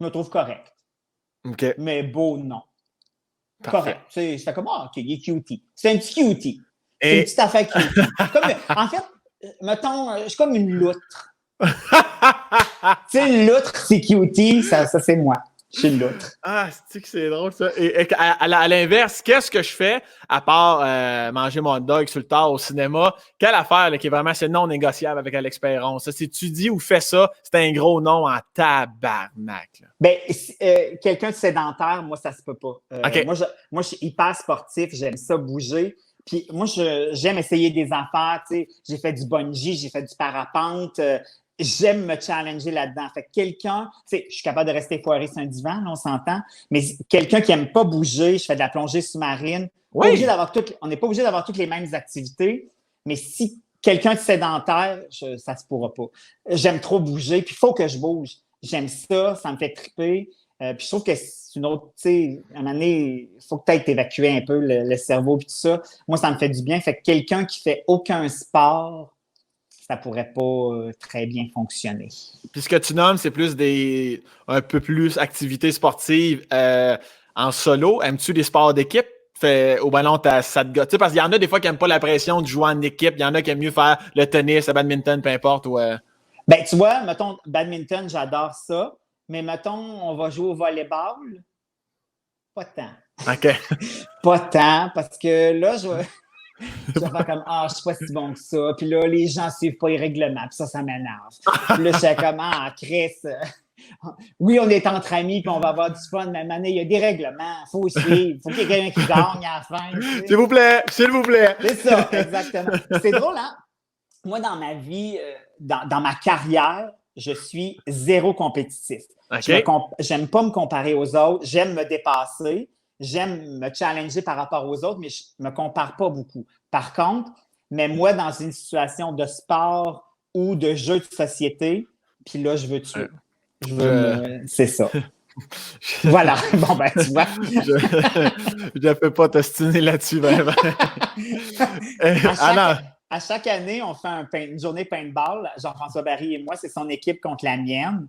Je me trouve correct. OK. Mais beau, non. Parfait. Correct. C'est comme, OK, il est cutie. C'est un petit cutie. C'est Et- une petite affaire cutie. En fait, mettons, je suis comme une loutre. Tu sais, une loutre, c'est cutie, ça c'est moi. Je suis une loutre. Ah, c'est drôle ça. Et à l'inverse, qu'est-ce que je fais à part manger mon hot dog sur le tard au cinéma? Quelle affaire là, qui est vraiment assez non négociable avec Alex Perron? Ça, si tu dis ou fais ça, c'est un gros nom en tabarnak. Là. Ben, quelqu'un de sédentaire, moi, ça se peut pas. OK. Moi, je suis hyper sportif, j'aime ça bouger. Puis moi, j'aime essayer des affaires, tu sais. J'ai fait du bungee, j'ai fait du parapente. J'aime me challenger là-dedans. Fait que quelqu'un, tu sais, je suis capable de rester foiré sur un divan, là, on s'entend, mais quelqu'un qui aime pas bouger, je fais de la plongée sous-marine. Oui. On n'est pas obligé d'avoir toutes les mêmes activités, mais si quelqu'un de sédentaire, ça se pourra pas. J'aime trop bouger, puis il faut que je bouge. J'aime ça me fait triper. Puis je trouve que c'est une autre, tu sais, à un moment donné, il faut peut-être évacuer un peu le cerveau puis tout ça. Moi, ça me fait du bien. Fait que quelqu'un qui fait aucun sport, ça pourrait pas très bien fonctionner. Puis ce que tu nommes, c'est plus un peu plus activités sportives en solo. Aimes-tu les sports d'équipe? Au ballon, ça te gosse. Tu sais, parce qu'il y en a des fois qui n'aiment pas la pression de jouer en équipe. Il y en a qui aiment mieux faire le tennis, le badminton, peu importe. Ben, tu vois, mettons, badminton, j'adore ça. Mais mettons, on va jouer au volleyball. Pas tant. OK. Pas tant, parce que là, je vais faire comme, je suis pas si bon que ça. Puis là, les gens suivent pas les règlements. Puis ça m'énerve. Puis là, je fais comme, Chris, oui, on est entre amis, puis on va avoir du fun, mais à un moment donné, il y a des règlements. Il faut suivre. Il faut qu'il y ait quelqu'un qui gagne à la fin. Tu sais. S'il vous plaît, s'il vous plaît. C'est ça, exactement. C'est drôle, hein? Moi, dans ma vie, dans ma carrière, je suis zéro compétitif. Okay. J'aime pas me comparer aux autres. J'aime me dépasser. J'aime me challenger par rapport aux autres, mais je me compare pas beaucoup. Par contre, mais moi, dans une situation de sport ou de jeu de société, puis là, je veux tuer. C'est ça. Voilà. Bon, ben, tu vois. Je ne peux pas t'ostiner là-dessus, vraiment. À chaque année, on fait une journée paintball. Jean-François Barry et moi, c'est son équipe contre la mienne.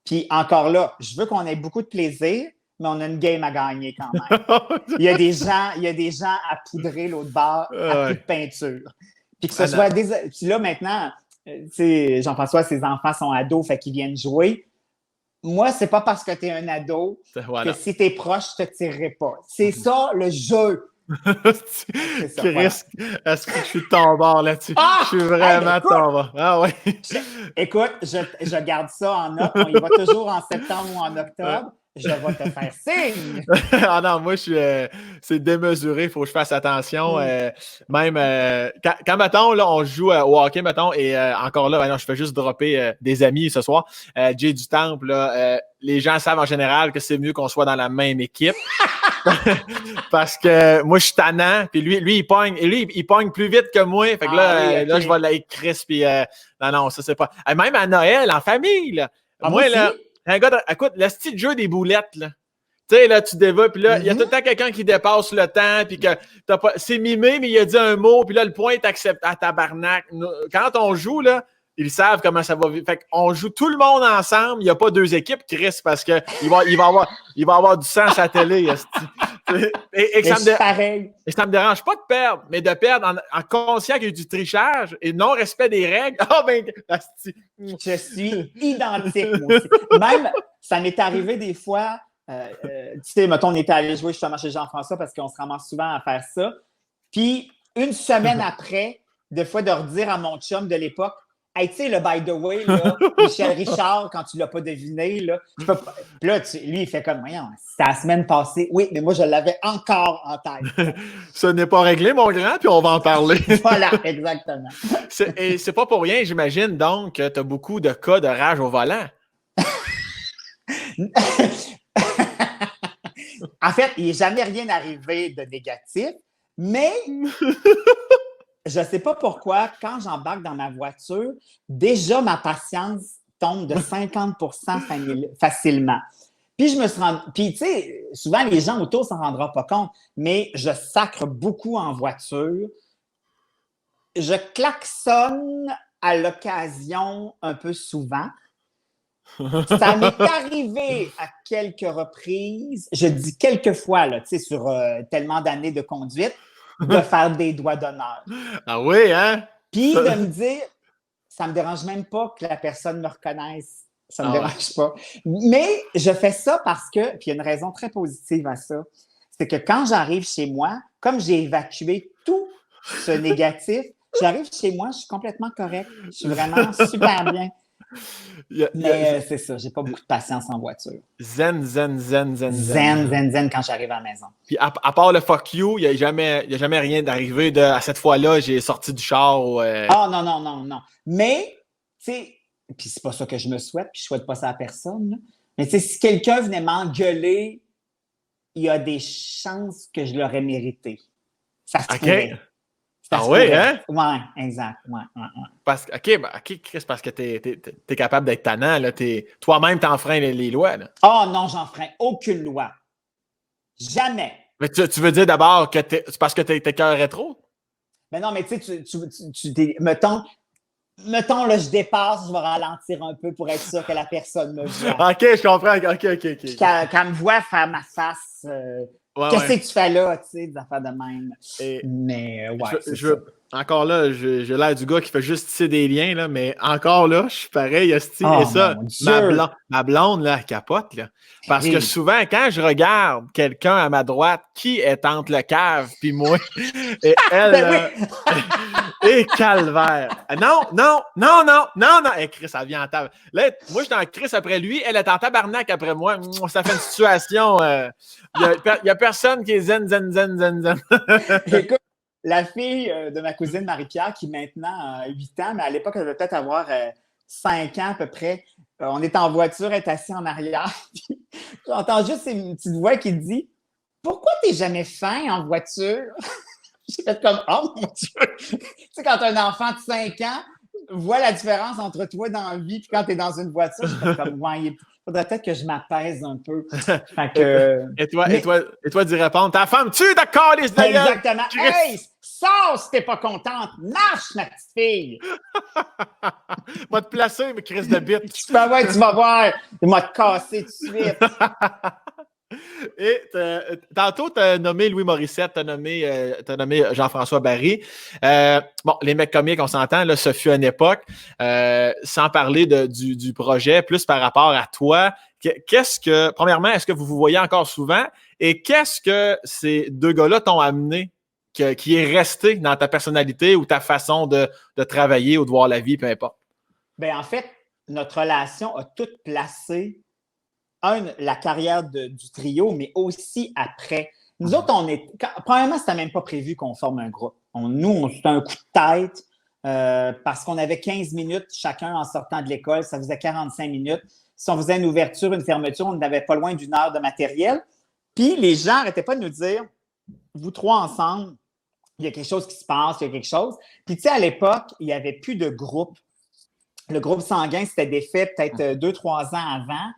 Puis encore là, je veux qu'on ait beaucoup de plaisir, mais on a une game à gagner quand même. Il y a des gens à poudrer l'autre bord à coups de peinture. Puis que ce soit Puis là, maintenant, tu sais, Jean-François, ses enfants sont ados, fait qu'ils viennent jouer. Moi, c'est pas parce que tu es un ado que si tu es proche, je te tirerai pas. C'est ça, le jeu. C'est ça, Est-ce que je suis tombard là-dessus? Je suis vraiment tombard. Ah ouais. Écoute, je garde ça en note. On y va toujours en septembre ou en octobre. Je vais te faire signe. Ah non, moi, c'est démesuré. Il faut que je fasse attention. Même quand mettons, là, on joue au hockey, mettons, et encore là, non, je fais juste dropper des amis ce soir. Jay du Temple, là, les gens savent en général que c'est mieux qu'on soit dans la même équipe. Parce que moi, je suis tannant, puis lui, il pogne plus vite que moi. Fait que là, je vais l'être Chris, puis non, ça, c'est pas... Même à Noël, en famille, là. Moi, là, un gars, écoute, le style jeu des boulettes, là. Tu sais, là, tu dévoiles, puis là, il y a tout le temps quelqu'un qui dépasse le temps, puis que c'est mimé, mais il a dit un mot, puis là, le point est accepté à tabarnak. Quand on joue, là, ils savent comment ça va vivre. Fait qu'on joue tout le monde ensemble. Il n'y a pas deux équipes, Chris, parce qu'il va y avoir du sang à la télé. Et ça me dérange pas de perdre, mais de perdre en conscient qu'il y a eu du trichage et non-respect des règles. Je suis identique, moi aussi. Même, ça m'est arrivé des fois, tu sais, mettons, on était allé jouer justement chez Jean-François parce qu'on se ramasse souvent à faire ça. Puis, une semaine après, des fois, de redire à mon chum de l'époque, hey, tu sais, le by the way, là, Michel Richard, quand tu ne l'as pas deviné, là, je peux pas. Puis là, lui, il fait comme, voyons, c'était la semaine passée. Oui, mais moi, je l'avais encore en tête. Ce n'est pas réglé, mon grand, puis on va en parler. Voilà, exactement. Et c'est pas pour rien, j'imagine, donc, que tu as beaucoup de cas de rage au volant. En fait, il n'est jamais rien arrivé de négatif, Mais je ne sais pas pourquoi, quand j'embarque dans ma voiture, déjà ma patience tombe de 50% facilement. Puis je me suis rendu... Puis tu sais, souvent les gens autour ne s'en rendront pas compte, mais je sacre beaucoup en voiture. Je klaxonne à l'occasion un peu souvent. Ça m'est arrivé à quelques reprises, je dis quelques fois, là, tu sais, sur tellement d'années de conduite, de faire des doigts d'honneur. Ah oui, hein? Puis de me dire, ça ne me dérange même pas que la personne me reconnaisse. Ça ne me dérange pas. Mais je fais ça parce que, puis il y a une raison très positive à ça, c'est que quand j'arrive chez moi, comme j'ai évacué tout ce négatif, j'arrive chez moi, je suis complètement correct. Je suis vraiment super bien. Mais c'est ça, j'ai pas beaucoup de patience en voiture. Zen quand j'arrive à la maison. Puis à part le fuck you, il n'y a jamais rien d'arrivé de à cette fois-là, j'ai sorti du char. Ah non. Mais, tu sais, puis c'est pas ça que je me souhaite, puis je souhaite pas ça à personne. Là. Mais tu sais, si quelqu'un venait m'engueuler, il y a des chances que je l'aurais mérité. Ça se pourrait. Oui, hein? Oui, exact. Ouais. Chris, parce que t'es capable d'être tannant, là. Toi-même, t'enfreins les lois, là. Oh non, j'enfreins aucune loi. Jamais. Mais tu veux dire d'abord que c'est parce que t'es cœur rétro? Mais non, mais tu sais, mettons, là, je dépasse, je vais ralentir un peu pour être sûr que la personne me voit. OK, je comprends. OK. Puis qu'elle me voit faire ma face... Qu'est-ce que tu fais là, tu sais, des affaires de même. Mais, ouais, encore là, j'ai l'air du gars qui fait juste tisser des liens, là, mais encore là, je suis pareil, et ça, ma blonde, là, elle capote, là. Parce que souvent, quand je regarde quelqu'un à ma droite qui est entre le cave puis moi, et elle, et calvaire. Non. Et Chris, elle vient en table. Là, moi, je suis en Chris après lui, elle est en tabarnak après moi. Ça fait une situation... Il n'y a personne qui est zen. Écoute, la fille de ma cousine Marie-Pierre, qui maintenant a 8 ans, mais à l'époque, elle devait peut-être avoir 5 ans à peu près. On est en voiture, elle est assise en arrière. J'entends juste une petite voix qui dit « Pourquoi t'es jamais faim en voiture? » J'ai fait comme « Oh mon Dieu! » Tu sais, quand un enfant de 5 ans voit la différence entre toi dans la vie et quand tu es dans une voiture, je fais comme « Ouais, il faudrait peut-être que je m'apaise un peu. » Et toi d'y répondre, ta femme tue d'accord les d'ailleurs. Exactement. Hey, sors si t'es pas contente. Marche, ma petite fille. Va te placer, mais Chris de bite. Tu vas voir. Il m'a te casser tout de suite. Et tantôt, tu as nommé Louis Morissette, tu as nommé Jean-François Barry. Les mecs comiques, on s'entend, là, ce fut une époque. Sans parler du projet, plus par rapport à toi, premièrement, est-ce que vous vous voyez encore souvent? Et qu'est-ce que ces deux gars-là t'ont amené, qui est resté dans ta personnalité ou ta façon de travailler ou de voir la vie, peu importe? Bien, en fait, notre relation a tout placé la carrière du trio, mais aussi après. Nous autres, premièrement, c'était même pas prévu qu'on forme un groupe. C'était un coup de tête parce qu'on avait 15 minutes chacun en sortant de l'école. Ça faisait 45 minutes. Si on faisait une ouverture, une fermeture, on n'avait pas loin d'1 heure de matériel. Puis les gens n'arrêtaient pas de nous dire, vous trois ensemble, il y a quelque chose qui se passe, il y a quelque chose. Puis tu sais, à l'époque, il n'y avait plus de groupe. Le groupe sanguin, c'était défait peut-être 2-3 ans avant.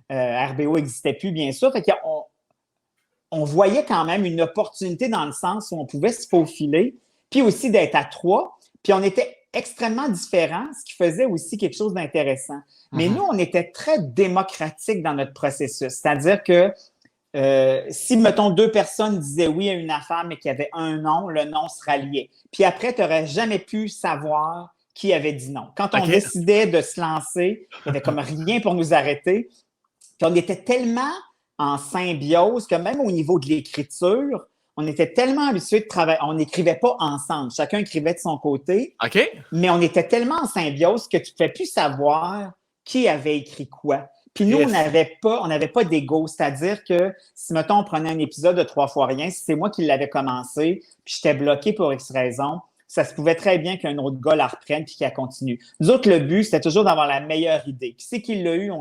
RBO n'existait plus, bien sûr. Fait qu'on voyait quand même une opportunité dans le sens où on pouvait se faufiler, puis aussi d'être à 3. Puis on était extrêmement différents, ce qui faisait aussi quelque chose d'intéressant. Mais nous, on était très démocratiques dans notre processus. C'est-à-dire que si, mettons, 2 personnes disaient oui à une affaire, mais qu'il y avait un non, le non se ralliait. Puis après, tu n'aurais jamais pu savoir qui avait dit non. Quand on décidait de se lancer, il n'y avait comme rien pour nous arrêter. Puis on était tellement en symbiose que même au niveau de l'écriture, on était tellement habitués de travailler. On n'écrivait pas ensemble. Chacun écrivait de son côté. Mais on était tellement en symbiose que tu ne pouvais plus savoir qui avait écrit quoi. Puis nous, on n'avait pas d'ego. C'est-à-dire que si, mettons, on prenait un épisode de 3 fois rien, si c'est moi qui l'avais commencé, puis j'étais bloqué pour X raison, ça se pouvait très bien qu'un autre gars la reprenne puis qu'elle continue. Nous autres, le but, c'était toujours d'avoir la meilleure idée. Qui c'est qui l'a eu?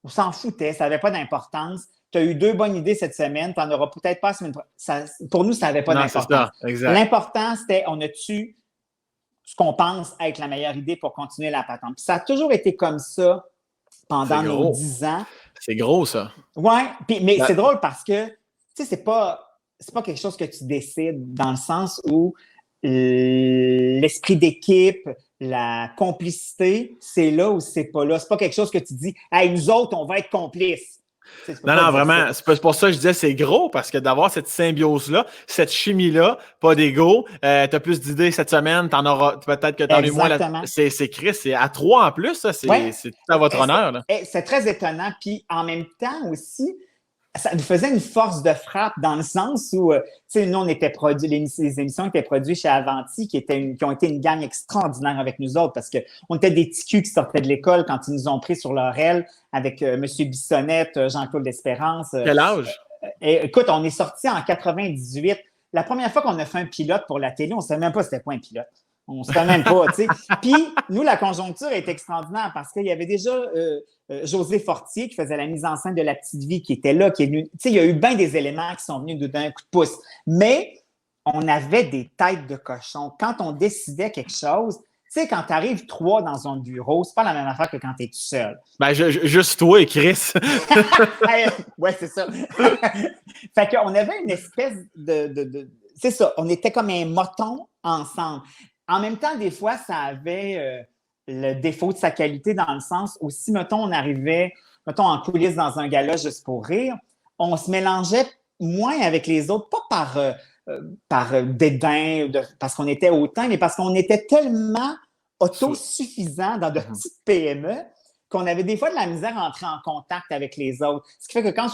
On s'en foutait, ça n'avait pas d'importance. Tu as eu 2 bonnes idées cette semaine, tu n'en auras peut-être pas la semaine prochaine. Pour nous, ça n'avait pas d'importance. L'important, c'était on a-tu ce qu'on pense être la meilleure idée pour continuer la patente. Puis ça a toujours été comme ça pendant nos 10 ans. C'est gros, ça. Oui, mais c'est drôle parce que, tu sais, c'est pas quelque chose que tu décides dans le sens où l'esprit d'équipe, la complicité, c'est là ou c'est pas là. C'est pas quelque chose que tu dis « Hey, nous autres, on va être complices ». Non, vraiment. C'est pour ça que je disais c'est gros, parce que d'avoir cette symbiose-là, cette chimie-là, pas d'ego, tu as plus d'idées cette semaine, t'en auras peut-être que t'en as eu moins. C'est Chris, c'est à 3 en plus, ça, c'est tout à votre honneur. Là. C'est très étonnant. Puis en même temps aussi, ça nous faisait une force de frappe dans le sens où, tu sais, nous, on était produits, les émissions étaient produites chez Avanti, qui ont été une gang extraordinaire avec nous autres parce qu'on était des petits culs qui sortaient de l'école quand ils nous ont pris sur leur aile avec M. Bissonnette, Jean-Claude Espérance. Quel âge? Écoute, on est sortis en 98. La première fois qu'on a fait un pilote pour la télé, on ne savait même pas c'était quoi un pilote. On ne savait même pas, tu sais. Puis, nous, la conjoncture est extraordinaire parce qu'il y avait déjà José Fortier qui faisait la mise en scène de La Petite Vie qui était là, qui est venu. Tu sais, il y a eu bien des éléments qui sont venus nous donner un coup de pouce. Mais on avait des têtes de cochon. Quand on décidait quelque chose, tu sais, quand tu arrives 3 dans un bureau, c'est pas la même affaire que quand tu es tout seul. Ben, juste toi et Chris. Ouais, c'est ça. Fait qu'on avait une espèce de c'est ça, on était comme un moton ensemble. En même temps, des fois, ça avait le défaut de sa qualité dans le sens où si, mettons, on arrivait, mettons, en coulisses dans un gala juste pour rire, on se mélangeait moins avec les autres, pas par dédain, parce qu'on était autant, mais parce qu'on était tellement autosuffisants dans de petites PME qu'on avait des fois de la misère à entrer en contact avec les autres. Ce qui fait que quand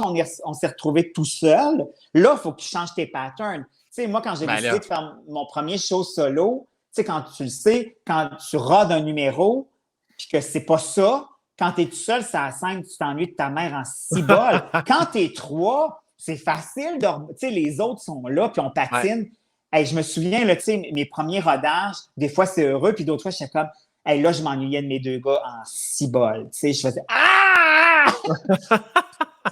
on s'est retrouvé tout seul, là, il faut que tu changes tes patterns. Tu sais, moi, quand j'ai décidé de faire mon premier show solo, tu sais, quand tu le sais, quand tu rodes un numéro, puis que c'est pas ça, quand tu es tout seul, c'est à la scène, tu t'ennuies de ta mère en 6 bols. Quand tu es 3, c'est facile. Tu sais, les autres sont là, puis on patine. Ouais. Hey, je me souviens, là, tu sais, mes premiers rodages, des fois, c'est heureux, puis d'autres fois, j'étais comme, hey, là, je m'ennuyais de mes 2 gars en 6 bols. Tu sais, je faisais ah!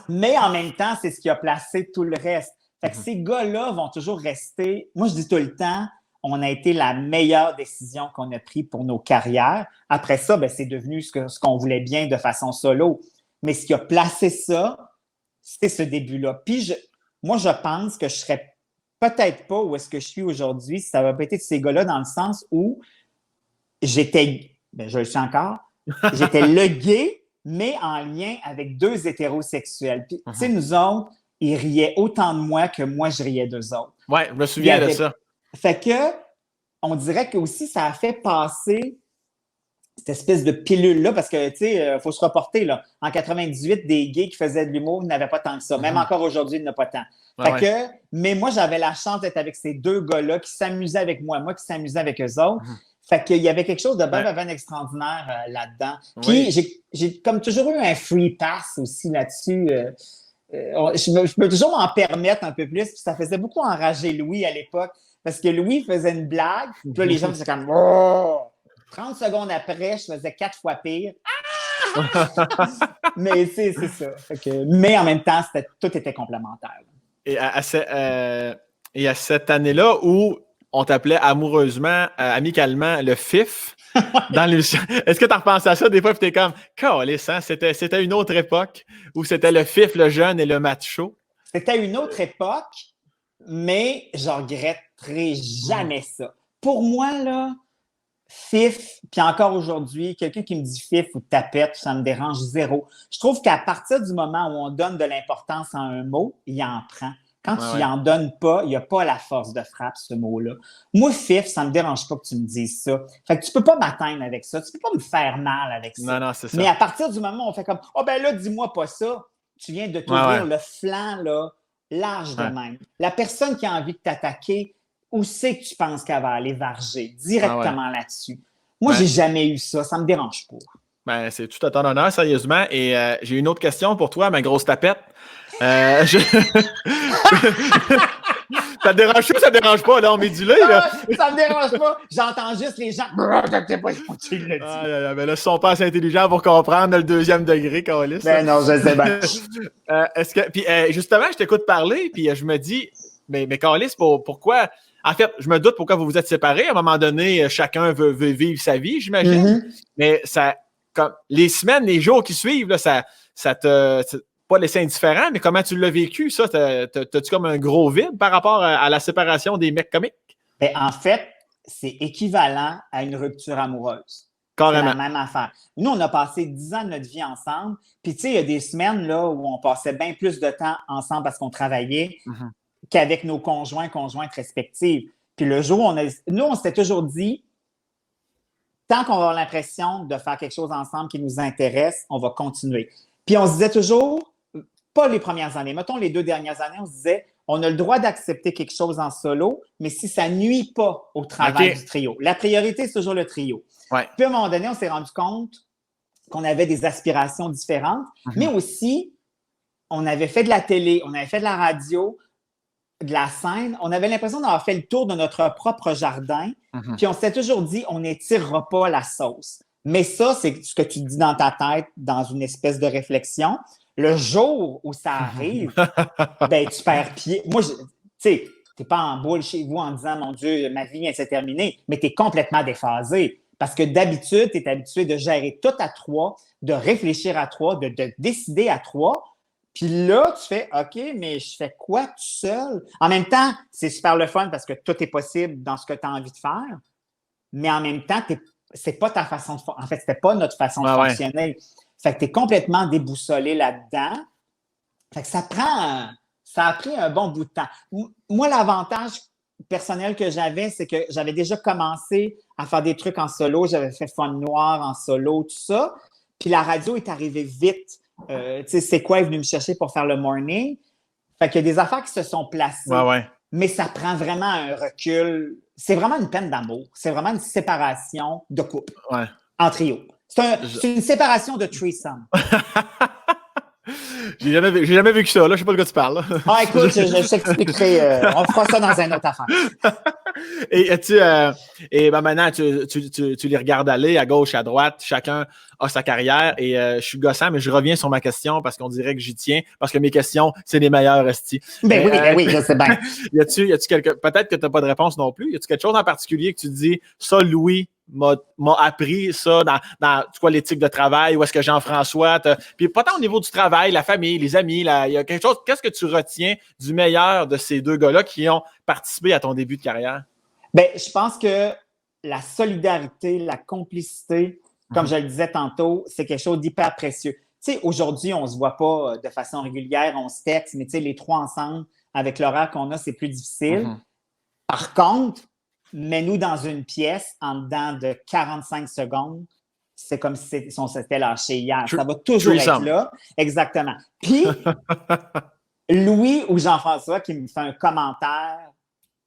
Mais en même temps, c'est ce qui a placé tout le reste. Fait que ces gars-là vont toujours rester. Moi, je dis tout le temps, on a été la meilleure décision qu'on a prise pour nos carrières. Après ça, ben, c'est devenu ce qu'on voulait bien de façon solo. Mais ce qui a placé ça, c'était ce début-là. Puis, moi, je pense que je serais peut-être pas où est-ce que je suis aujourd'hui si ça n'avait pas été de ces gars-là dans le sens où j'étais, ben, je le suis encore, j'étais le gay, mais en lien avec 2 hétérosexuels. Puis, tu sais, nous autres, ils riaient autant de moi que moi, je riais d'eux autres. Oui, je me souviens de ça. Fait que, on dirait que aussi ça a fait passer cette espèce de pilule-là, parce que, tu sais, il faut se reporter, là. En 98, des gays qui faisaient de l'humour n'avaient pas tant que ça. Même encore aujourd'hui, il n'y en a pas tant. Fait que, mais moi, j'avais la chance d'être avec ces 2 gars-là qui s'amusaient avec moi qui s'amusaient avec eux autres. Fait qu'il y avait quelque chose de bien extraordinaire là-dedans. Puis, j'ai comme toujours eu un free pass aussi là-dessus. Je peux toujours m'en permettre un peu plus. Puis ça faisait beaucoup enrager Louis à l'époque. Parce que Louis faisait une blague. Puis là, les gens faisaient comme oh! 30 secondes après, je faisais 4 fois pire. Ah! Mais c'est ça. Fait que, mais en même temps, tout était complémentaire. Et à cette année-là où on t'appelait amoureusement, amicalement, le FIF dans l'émission. Est-ce que tu as repensé à ça des fois et tu es comme, câlisse, hein? C'était une autre époque où c'était le FIF, le jeune et le macho? C'était une autre époque, mais je regretterai jamais ça. Pour moi, là, FIF, puis encore aujourd'hui, quelqu'un qui me dit FIF ou tapette, ça me dérange zéro. Je trouve qu'à partir du moment où on donne de l'importance à un mot, il en prend. Quand tu n'en donnes pas, il n'y a pas la force de frappe, ce mot-là. Moi, FIF, ça ne me dérange pas que tu me dises ça. Fait que tu ne peux pas m'atteindre avec ça. Tu ne peux pas me faire mal avec ça. Non, c'est ça. Mais à partir du moment où on fait comme « oh, ben là, dis-moi pas ça », tu viens de t'ouvrir le flanc là, large de même. La personne qui a envie de t'attaquer, où c'est que tu penses qu'elle va aller varger directement là-dessus? Moi, j'ai jamais eu ça. Ça me dérange pas. Ben, c'est tout à ton honneur, sérieusement. Et j'ai une autre question pour toi, ma grosse tapette. Ça te dérange ou ça te dérange pas? Là, on met du lait, là. Ça me dérange pas. J'entends juste les gens. Tu l'as dit. Ah, là, mais là, ils sont pas assez intelligents pour comprendre le deuxième degré, Carlis. Ben non, je sais bien. Puis justement, je t'écoute parler, puis je me dis, mais Carlis, pourquoi... En fait, je me doute pourquoi vous vous êtes séparés. À un moment donné, chacun veut vivre sa vie, j'imagine. Mais ça, comme, les semaines, les jours qui suivent, là, ça te... pas laissé indifférent, mais comment tu l'as vécu, ça? T'as-tu comme un gros vide par rapport à la séparation des mecs comiques? Ben, en fait, c'est équivalent à une rupture amoureuse. Carrément. C'est la même affaire. Nous, on a passé 10 ans de notre vie ensemble. Puis, tu sais, il y a des semaines là, où on passait bien plus de temps ensemble parce qu'on travaillait qu'avec nos conjointes respectives. Puis le jour où nous, on s'était toujours dit, tant qu'on va avoir l'impression de faire quelque chose ensemble qui nous intéresse, on va continuer. Puis on se disait toujours, pas les premières années, mettons les 2 dernières années, on se disait, on a le droit d'accepter quelque chose en solo, mais si ça nuit pas au travail du trio. La priorité, c'est toujours le trio. Ouais. Puis à un moment donné, on s'est rendu compte qu'on avait des aspirations différentes, mais aussi, on avait fait de la télé, on avait fait de la radio, de la scène, on avait l'impression d'avoir fait le tour de notre propre jardin, puis on s'était toujours dit, on n'étirera pas la sauce. Mais ça, c'est ce que tu dis dans ta tête, dans une espèce de réflexion. Le jour où ça arrive, ben tu perds pied. Moi, tu sais, t'es pas en boule chez vous en disant, mon Dieu, ma vie vient de se terminer, mais tu es complètement déphasé. Parce que d'habitude, tu es habitué de gérer tout à 3, de réfléchir à 3, de décider à 3. Puis là, tu fais, OK, mais je fais quoi tout seul? En même temps, c'est super le fun parce que tout est possible dans ce que tu as envie de faire. Mais en même temps, c'est pas ta façon de faire. En fait, c'était pas notre façon de fonctionner. Fait que tu es complètement déboussolé là-dedans. Fait que ça a pris un bon bout de temps. Moi, l'avantage personnel que j'avais, c'est que j'avais déjà commencé à faire des trucs en solo. J'avais fait Fun Noir en solo, tout ça. Puis la radio est arrivée vite. Tu sais, c'est quoi est venu me chercher pour faire le morning. Fait qu'il y a des affaires qui se sont placées. Mais ça prend vraiment un recul. C'est vraiment une peine d'amour. C'est vraiment une séparation de couple en trio. C'est une séparation de threesome. J'ai jamais vécu ça, là. Je sais pas de quoi tu parles. Ah, écoute, je t'expliquerai. On fera ça dans une autre affaire. Et maintenant, tu les regardes aller à gauche, à droite. Chacun a sa carrière. Et je suis gossant, mais je reviens sur ma question parce qu'on dirait que j'y tiens. Parce que mes questions, c'est les meilleures, esti. Ben oui, je sais bien. Y a-tu peut-être que tu n'as pas de réponse non plus. Y a-tu quelque chose en particulier que tu dis, ça, Louis m'a appris ça dans l'éthique de travail, où est-ce que Jean-François, puis pas tant au niveau du travail, la famille, les amis, il y a quelque chose. Qu'est-ce que tu retiens du meilleur de ces 2 gars-là qui ont participé à ton début de carrière? Ben, je pense que la solidarité, la complicité, comme je le disais tantôt, c'est quelque chose d'hyper précieux. Tu sais, aujourd'hui, on ne se voit pas de façon régulière, on se texte, mais tu sais, les 3 ensemble, avec l'horaire qu'on a, c'est plus difficile. Par contre, mets-nous dans une pièce en dedans de 45 secondes, c'est comme si on s'était lâché hier. Ça va toujours être là. Exactement. Puis, Louis ou Jean-François qui me fait un commentaire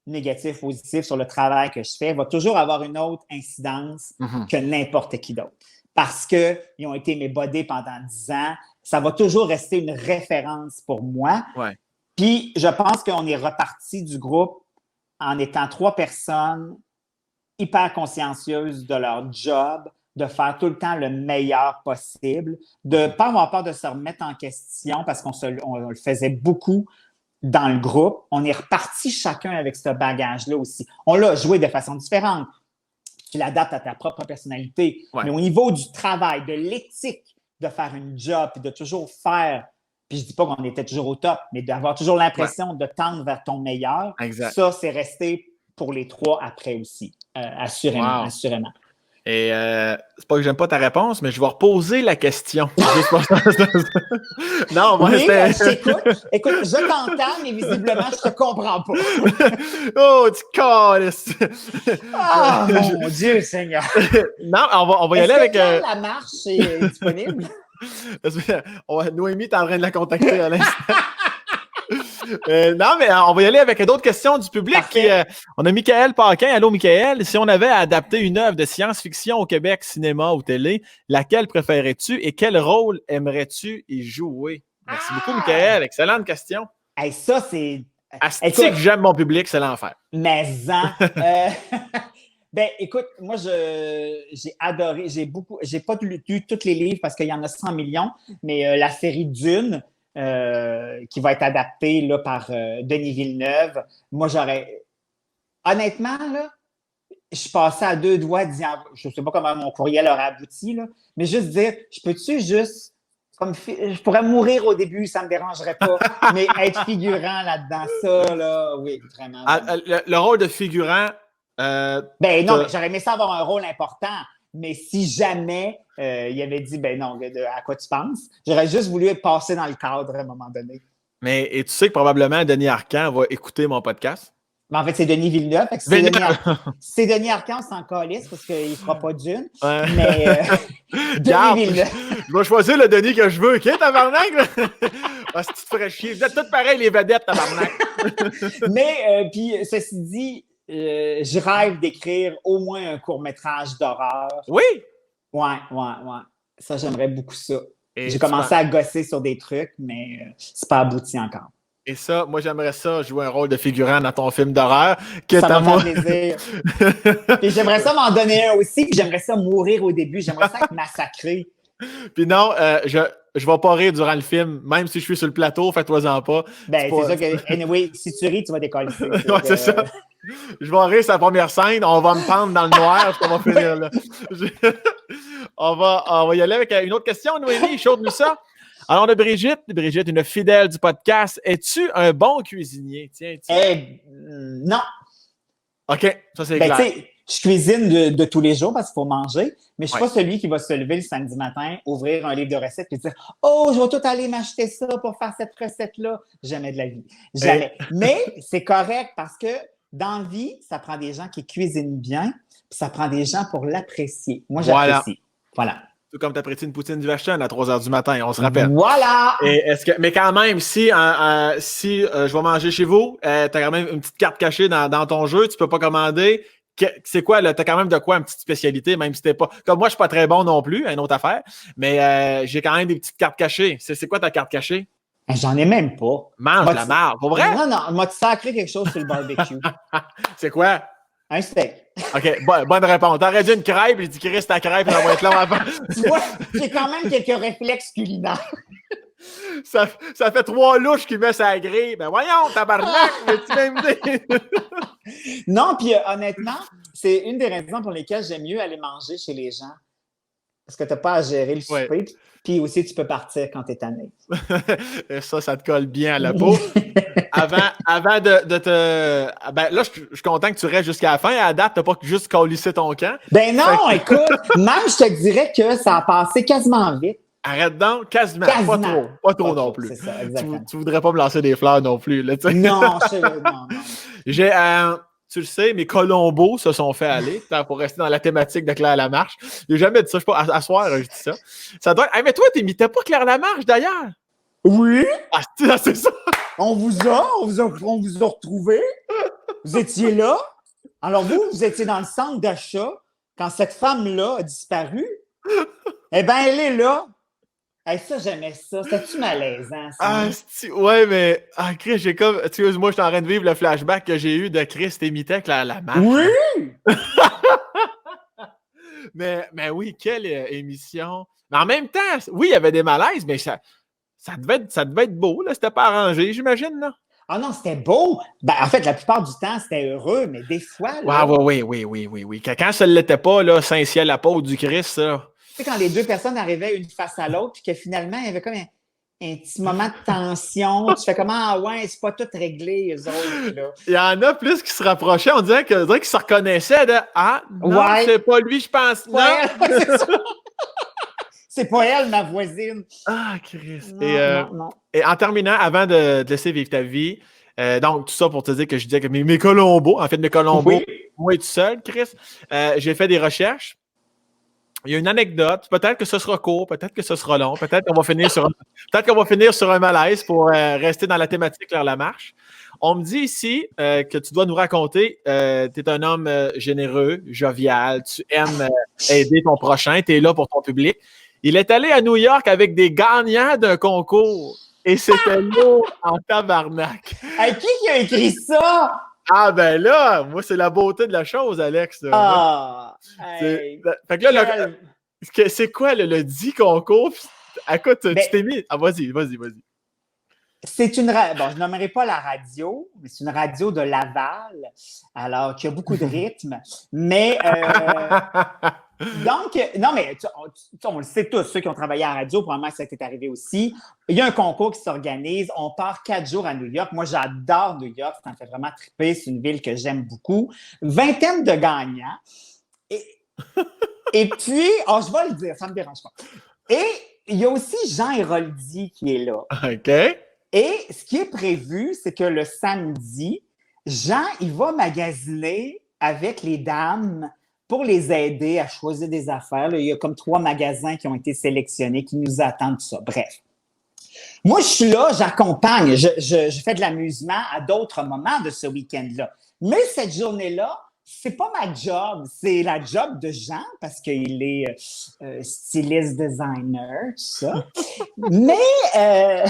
négatif, positif sur le travail que je fais, va toujours avoir une autre incidence que n'importe qui d'autre. Parce qu'ils ont été mes buddies pendant 10 ans. Ça va toujours rester une référence pour moi. Puis, je pense qu'on est reparti du groupe en étant 3 personnes hyper consciencieuses de leur job, de faire tout le temps le meilleur possible, de ne pas avoir peur de se remettre en question parce qu'on le faisait beaucoup dans le groupe. On est reparti chacun avec ce bagage-là aussi. On l'a joué de façon différente. Tu l'adaptes à ta propre personnalité. Mais au niveau du travail, de l'éthique de faire une job et de toujours faire. Puis je dis pas qu'on était toujours au top, mais d'avoir toujours l'impression de tendre vers ton meilleur. Ça, c'est resté pour les 3 après aussi. Assurément. Et c'est pas que j'aime pas ta réponse, mais je vais reposer la question. Non, moi, écoute, je t'entends, mais visiblement, je te comprends pas. Oh, tu calisses! Ah, mon Dieu, Seigneur! Non, on va y aller avec... la marche est disponible? Noémie est en train de la contacter à l'instant. Non, mais on va y aller avec d'autres questions du public. On a Michael Paquin. Allô, Michael. Si on avait à adapter une œuvre de science-fiction au Québec, cinéma ou télé, laquelle préférais-tu et quel rôle aimerais-tu y jouer? Merci beaucoup, Michael. Excellente question. Hey, ça, c'est Asti que j'aime mon public, c'est l'enfer. Mais ben, écoute, moi, j'ai adoré, j'ai pas lu tous les livres parce qu'il y en a 100 millions, mais la série Dune, qui va être adaptée là, par Denis Villeneuve, moi, honnêtement, là, je suis passé à 2 doigts de dire, je sais pas comment mon courriel aurait abouti, là, mais juste dire, je pourrais mourir au début, ça me dérangerait pas, mais être figurant là-dedans, ça, là, oui, vraiment. Le rôle de figurant... ben non, mais j'aurais aimé ça avoir un rôle important, mais si jamais il avait dit, ben non, à quoi tu penses? J'aurais juste voulu passer dans le cadre à un moment donné. Mais et tu sais que probablement Denis Arcand va écouter mon podcast? Mais en fait, c'est Denis Villeneuve. C'est Denis Arcand, on s'en calisse parce qu'il ne fera pas Dune. Ouais. Mais Denis Villeneuve. Je vais choisir le Denis que je veux. OK, tabarnak? Ah, si tu te ferais chier. Vous êtes tous pareils, les vedettes, tabarnak. Mais, puis, ceci dit, je rêve d'écrire au moins un court-métrage d'horreur. Oui? Ouais. Ça, j'aimerais beaucoup ça. J'ai commencé à gosser sur des trucs, mais c'est pas abouti encore. Et ça, moi, j'aimerais ça jouer un rôle de figurant dans ton film d'horreur. Ça me fait plaisir. Puis j'aimerais ça m'en donner un aussi, puis j'aimerais ça mourir au début. J'aimerais ça être massacré. Puis non, je vais pas rire durant le film, même si je suis sur le plateau, fais-toi-en pas. Ben, c'est ça que, anyway, si tu ris, tu vas décoller. Ouais, c'est ça. Je vais rire sa première scène, on va me pendre dans le noir, on va finir là. On va y aller avec une autre question, Noémie, chaude-nous ça. Alors, on a Brigitte. Brigitte, une fidèle du podcast. Es-tu un bon cuisinier? Tiens. Non. OK, ça c'est clair. Je cuisine de tous les jours parce qu'il faut manger, mais je ne suis pas celui qui va se lever le samedi matin, ouvrir un livre de recettes et dire « Oh, je vais tout aller m'acheter ça pour faire cette recette-là. » Jamais de la vie. Jamais. Mais c'est correct parce que dans la vie, ça prend des gens qui cuisinent bien, puis ça prend des gens pour l'apprécier. Moi, j'apprécie. Voilà. Tout comme tu apprécies une poutine du Vachon à 3 h du matin, on se rappelle. Voilà! Mais quand même, si je vais manger chez vous, tu as quand même une petite carte cachée dans ton jeu, tu peux pas commander. C'est quoi, là? Tu as quand même de quoi, une petite spécialité, même si t'es pas. Comme moi, je suis pas très bon non plus, une autre affaire, mais j'ai quand même des petites cartes cachées. C'est quoi ta carte cachée? J'en ai même pas. Mange la marde, pour vrai? Non, moi, tu sacré quelque chose sur le barbecue. C'est quoi? Un steak. OK, bonne réponse. T'aurais dit une crêpe, j'ai dit Chris, ta crêpe, ça va être long avant. Tu vois, j'ai quand même quelques réflexes culinaires. Ça fait 3 louches qui met sa grille. Ben voyons, tabarnak, tu m'aimes dit. Non, puis honnêtement, c'est une des raisons pour lesquelles j'aime mieux aller manger chez les gens. Parce que tu n'as pas à gérer le souper. Ouais. Puis aussi, tu peux partir quand tu es tanné. Ça te colle bien à la peau. Avant de te... Ben là, je suis content que tu restes jusqu'à la fin. À la date, tu n'as pas juste colissé ton camp. Ben non, écoute, même je te dirais que ça a passé quasiment vite. Arrête donc, quasiment. Pas trop non plus. C'est ça, exactement. Tu voudrais pas me lancer des fleurs non plus. Là, non. J'ai... tu le sais, mes Colombos se sont fait aller pour rester dans la thématique de Claire Lamarche. J'ai jamais dit ça. Je sais pas, à soir, je dis ça. Ça doit être... Hey, mais toi, t'imitais pas Claire Lamarche, d'ailleurs? Oui. Ah, c'est ça. On vous a retrouvés. Vous étiez là. Alors vous étiez dans le centre d'achat quand cette femme-là a disparu. Eh bien, elle est là. Hey, ça, j'aimais ça. C'était-tu malaisant, ça? Ouais, mais... Chris, j'ai comme... Excuse-moi, je suis en train de vivre le flashback que j'ai eu de Chris t'imitait la marche. Oui! mais oui, quelle émission. Mais en même temps, oui, il y avait des malaises, mais ça devait être beau, là. C'était pas arrangé, j'imagine, là. Ah non, c'était beau. Ben, en fait, la plupart du temps, c'était heureux, mais des fois, là... Oui. Quand ça ne l'était pas, là, Saint-Ciel, la peau du Christ, ça... Tu sais, quand les deux personnes arrivaient une face à l'autre, puis que finalement, il y avait comme un petit moment de tension. Tu fais comment? Ah ouais, c'est pas tout réglé, eux autres, là. Il y en a plus qui se rapprochaient. On dirait qu'ils se reconnaissaient de « Ah, non, c'est pas lui, je pense. Non! » C'est pas elle, ma voisine. Ah, Christ. Non. Et en terminant, avant de te laisser vivre ta vie, donc tout ça pour te dire que je disais que mes Colombos, moi tout seul, Chris, j'ai fait des recherches. Il y a une anecdote. Peut-être que ce sera court, peut-être que ce sera long, peut-être qu'on va finir sur un malaise pour rester dans la thématique Claire Lamarche. On me dit ici que tu dois nous raconter, tu es un homme généreux, jovial, tu aimes aider ton prochain, tu es là pour ton public. Il est allé à New York avec des gagnants d'un concours Et c'était lourd en tabarnak. Hey, qui a écrit ça? Ah ben là, moi, c'est la beauté de la chose, Alex. Là. Ah! C'est- Hey, Fait que là, quel... c'est quoi le 10 concours? Écoute, tu Ben, t'es mis... Ah, vas-y. c'est une... Bon, je nommerai pas la radio, mais c'est une radio de Laval, alors qui a beaucoup de rythme. Mais... Donc, non, mais on le sait tous, ceux qui ont travaillé à la radio, probablement que ça t'est arrivé aussi. Il y a un concours qui s'organise. On part 4 jours à New York. Moi, j'adore New York. Ça me fait vraiment triper. C'est une ville que j'aime beaucoup. Vingtaine de gagnants. Et puis, oh, je vais le dire, ça ne me dérange pas. Et il y a aussi Jean Héroldi qui est là. OK. Et ce qui est prévu, c'est que le samedi, Jean, il va magasiner avec les dames pour les aider à choisir des affaires. Là, il y a comme 3 magasins qui ont été sélectionnés, qui nous attendent, tout ça. Bref. Moi, je suis là, j'accompagne, je fais de l'amusement à d'autres moments de ce week-end-là. Mais cette journée-là, c'est pas ma job, c'est la job de Jean parce qu'il est styliste designer, tout ça. Mais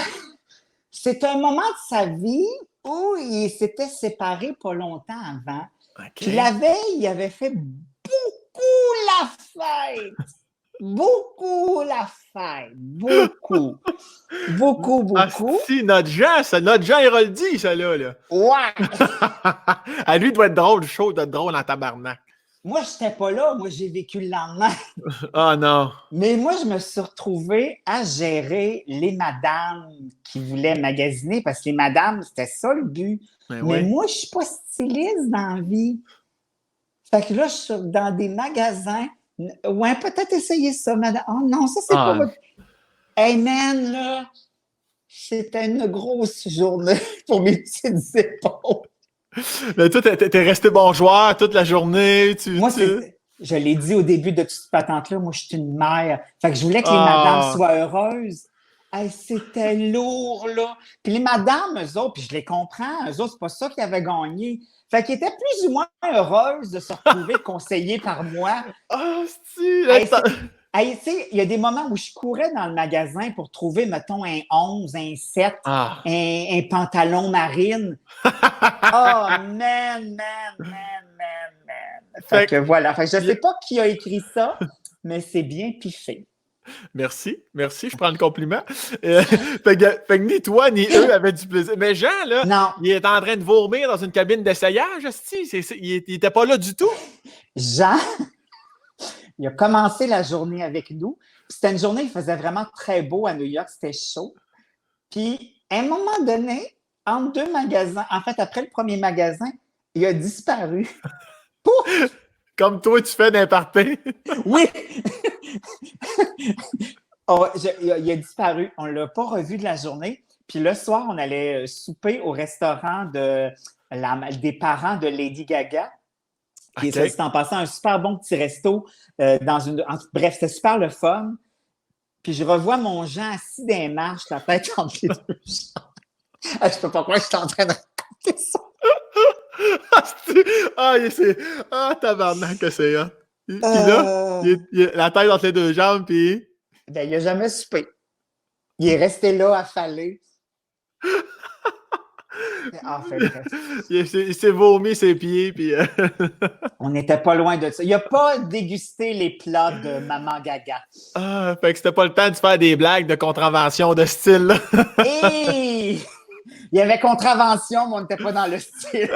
c'est un moment de sa vie où il s'était séparé pas longtemps avant. Okay. Puis la veille, il avait fait beaucoup la fête. Beaucoup la fête. Beaucoup. Ah, si, notre Jean Héroldi, ça là. Ouais! À lui, il doit être drôle, le show doit être drôle en tabarnak. Moi, je n'étais pas là. Moi, j'ai vécu le lendemain. Ah non. Mais moi, je me suis retrouvée à gérer les madames qui voulaient magasiner parce que les madames, c'était ça le but. Mais oui. moi, je ne suis pas styliste dans la vie. Fait que là, je suis dans des magasins. Ouais, peut-être essayer ça, madame. Oh non, ça, c'est pas votre... Hey, man, là, c'était une grosse journée pour mes petites épaules. Mais toi, t'es resté bon joueur toute la journée. Moi, je l'ai dit au début de toute cette patente-là, moi, je suis une mère. Fait que je voulais que les madames soient heureuses. Hey, c'était lourd, là. Puis les madames, eux autres, puis je les comprends, eux autres, c'est pas ça qu'ils avaient gagné. Fait qu'ils étaient plus ou moins heureuses de se retrouver conseillées par moi. Ah, si! Hey, tu sais, il y a des moments où je courais dans le magasin pour trouver, mettons, un 11, un 7, un pantalon marine. Oh, man. Fait que voilà. Fait que je sais pas qui a écrit ça, mais c'est bien piffé. Merci, je prends le compliment. Fait que ni toi ni eux avaient du plaisir. Mais Jean, là, non. Il est en train de vomir dans une cabine d'essayage, il était pas là du tout. Jean, il a commencé la journée avec nous. C'était une journée, il faisait vraiment très beau à New York, c'était chaud. Puis, à un moment donné, entre 2 magasins, en fait, après le premier magasin, il a disparu. Pouf! Comme toi, tu fais d'un party. Oui! Il a disparu. On ne l'a pas revu de la journée. Puis le soir, on allait souper au restaurant des parents de Lady Gaga. Puis ça s'est en passant un super bon petit resto bref, c'était super le fun. Puis je revois mon Jean assis dans les marches, la tête entre les 2 jambes. Je sais pas pourquoi je suis en train de raconter ça. Tabarnak que c'est hot. Puis là, il a la tête entre les 2 jambes, puis... Ben, il n'a jamais soupé. Il est resté là, affalé. Il s'est vomi ses pieds, puis... On n'était pas loin de ça. Il n'a pas dégusté les plats de Maman Gaga. Ah, fait que c'était pas le temps de faire des blagues de contravention de style, là. Hey! Il y avait contravention, mais on n'était pas dans le style.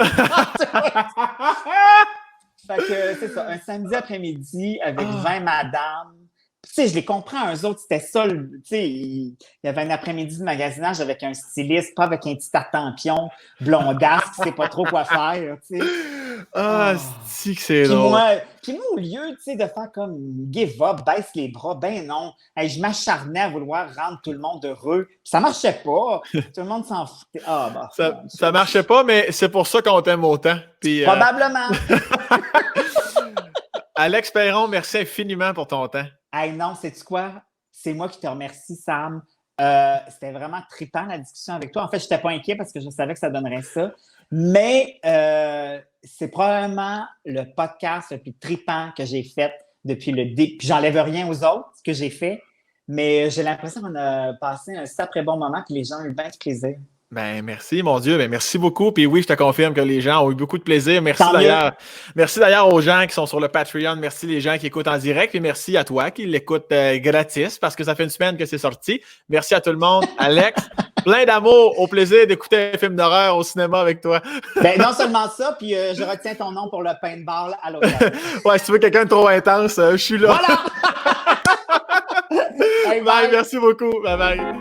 Fait que c'est ça, un samedi après-midi avec 20 madames. Tu sais, je les comprends, eux autres, c'était ça. Tu sais, il y avait un après-midi de magasinage avec un styliste, pas avec un petit attention blondasse qui sait pas trop quoi faire, tu sais. C'est que c'est drôle. Puis moi, au lieu, tu sais, de faire comme give up, baisse les bras, ben non. Hey, je m'acharnais à vouloir rendre tout le monde heureux. Ça marchait pas. Tout le monde s'en foutait. Ça marchait pas, mais c'est pour ça qu'on t'aime autant. Puis, probablement. Alex Perron, merci infiniment pour ton temps. Hey, non, sais-tu quoi? C'est moi qui te remercie, Sam. C'était vraiment trippant la discussion avec toi. En fait, je n'étais pas inquiet parce que je savais que ça donnerait ça. Mais c'est probablement le podcast le plus trippant que j'ai fait depuis le début. Puis j'enlève rien aux autres, ce que j'ai fait. Mais j'ai l'impression qu'on a passé un sacré bon moment et les gens ont eu bien de plaisir. Ben, merci, mon Dieu. Ben, merci beaucoup. Puis oui, je te confirme que les gens ont eu beaucoup de plaisir. Merci Tant mieux. d'ailleurs. Merci d'ailleurs aux gens qui sont sur le Patreon. Merci les gens qui écoutent en direct. Puis merci à toi qui l'écoutes gratis parce que ça fait une semaine que c'est sorti. Merci à tout le monde. Alex, plein d'amour. Au plaisir d'écouter un film d'horreur au cinéma avec toi. Ben, non seulement ça, puis je retiens ton nom pour le paintball à l'hôtel. Ouais, si tu veux quelqu'un de trop intense, je suis là. Voilà! Bye, merci beaucoup. Bye bye.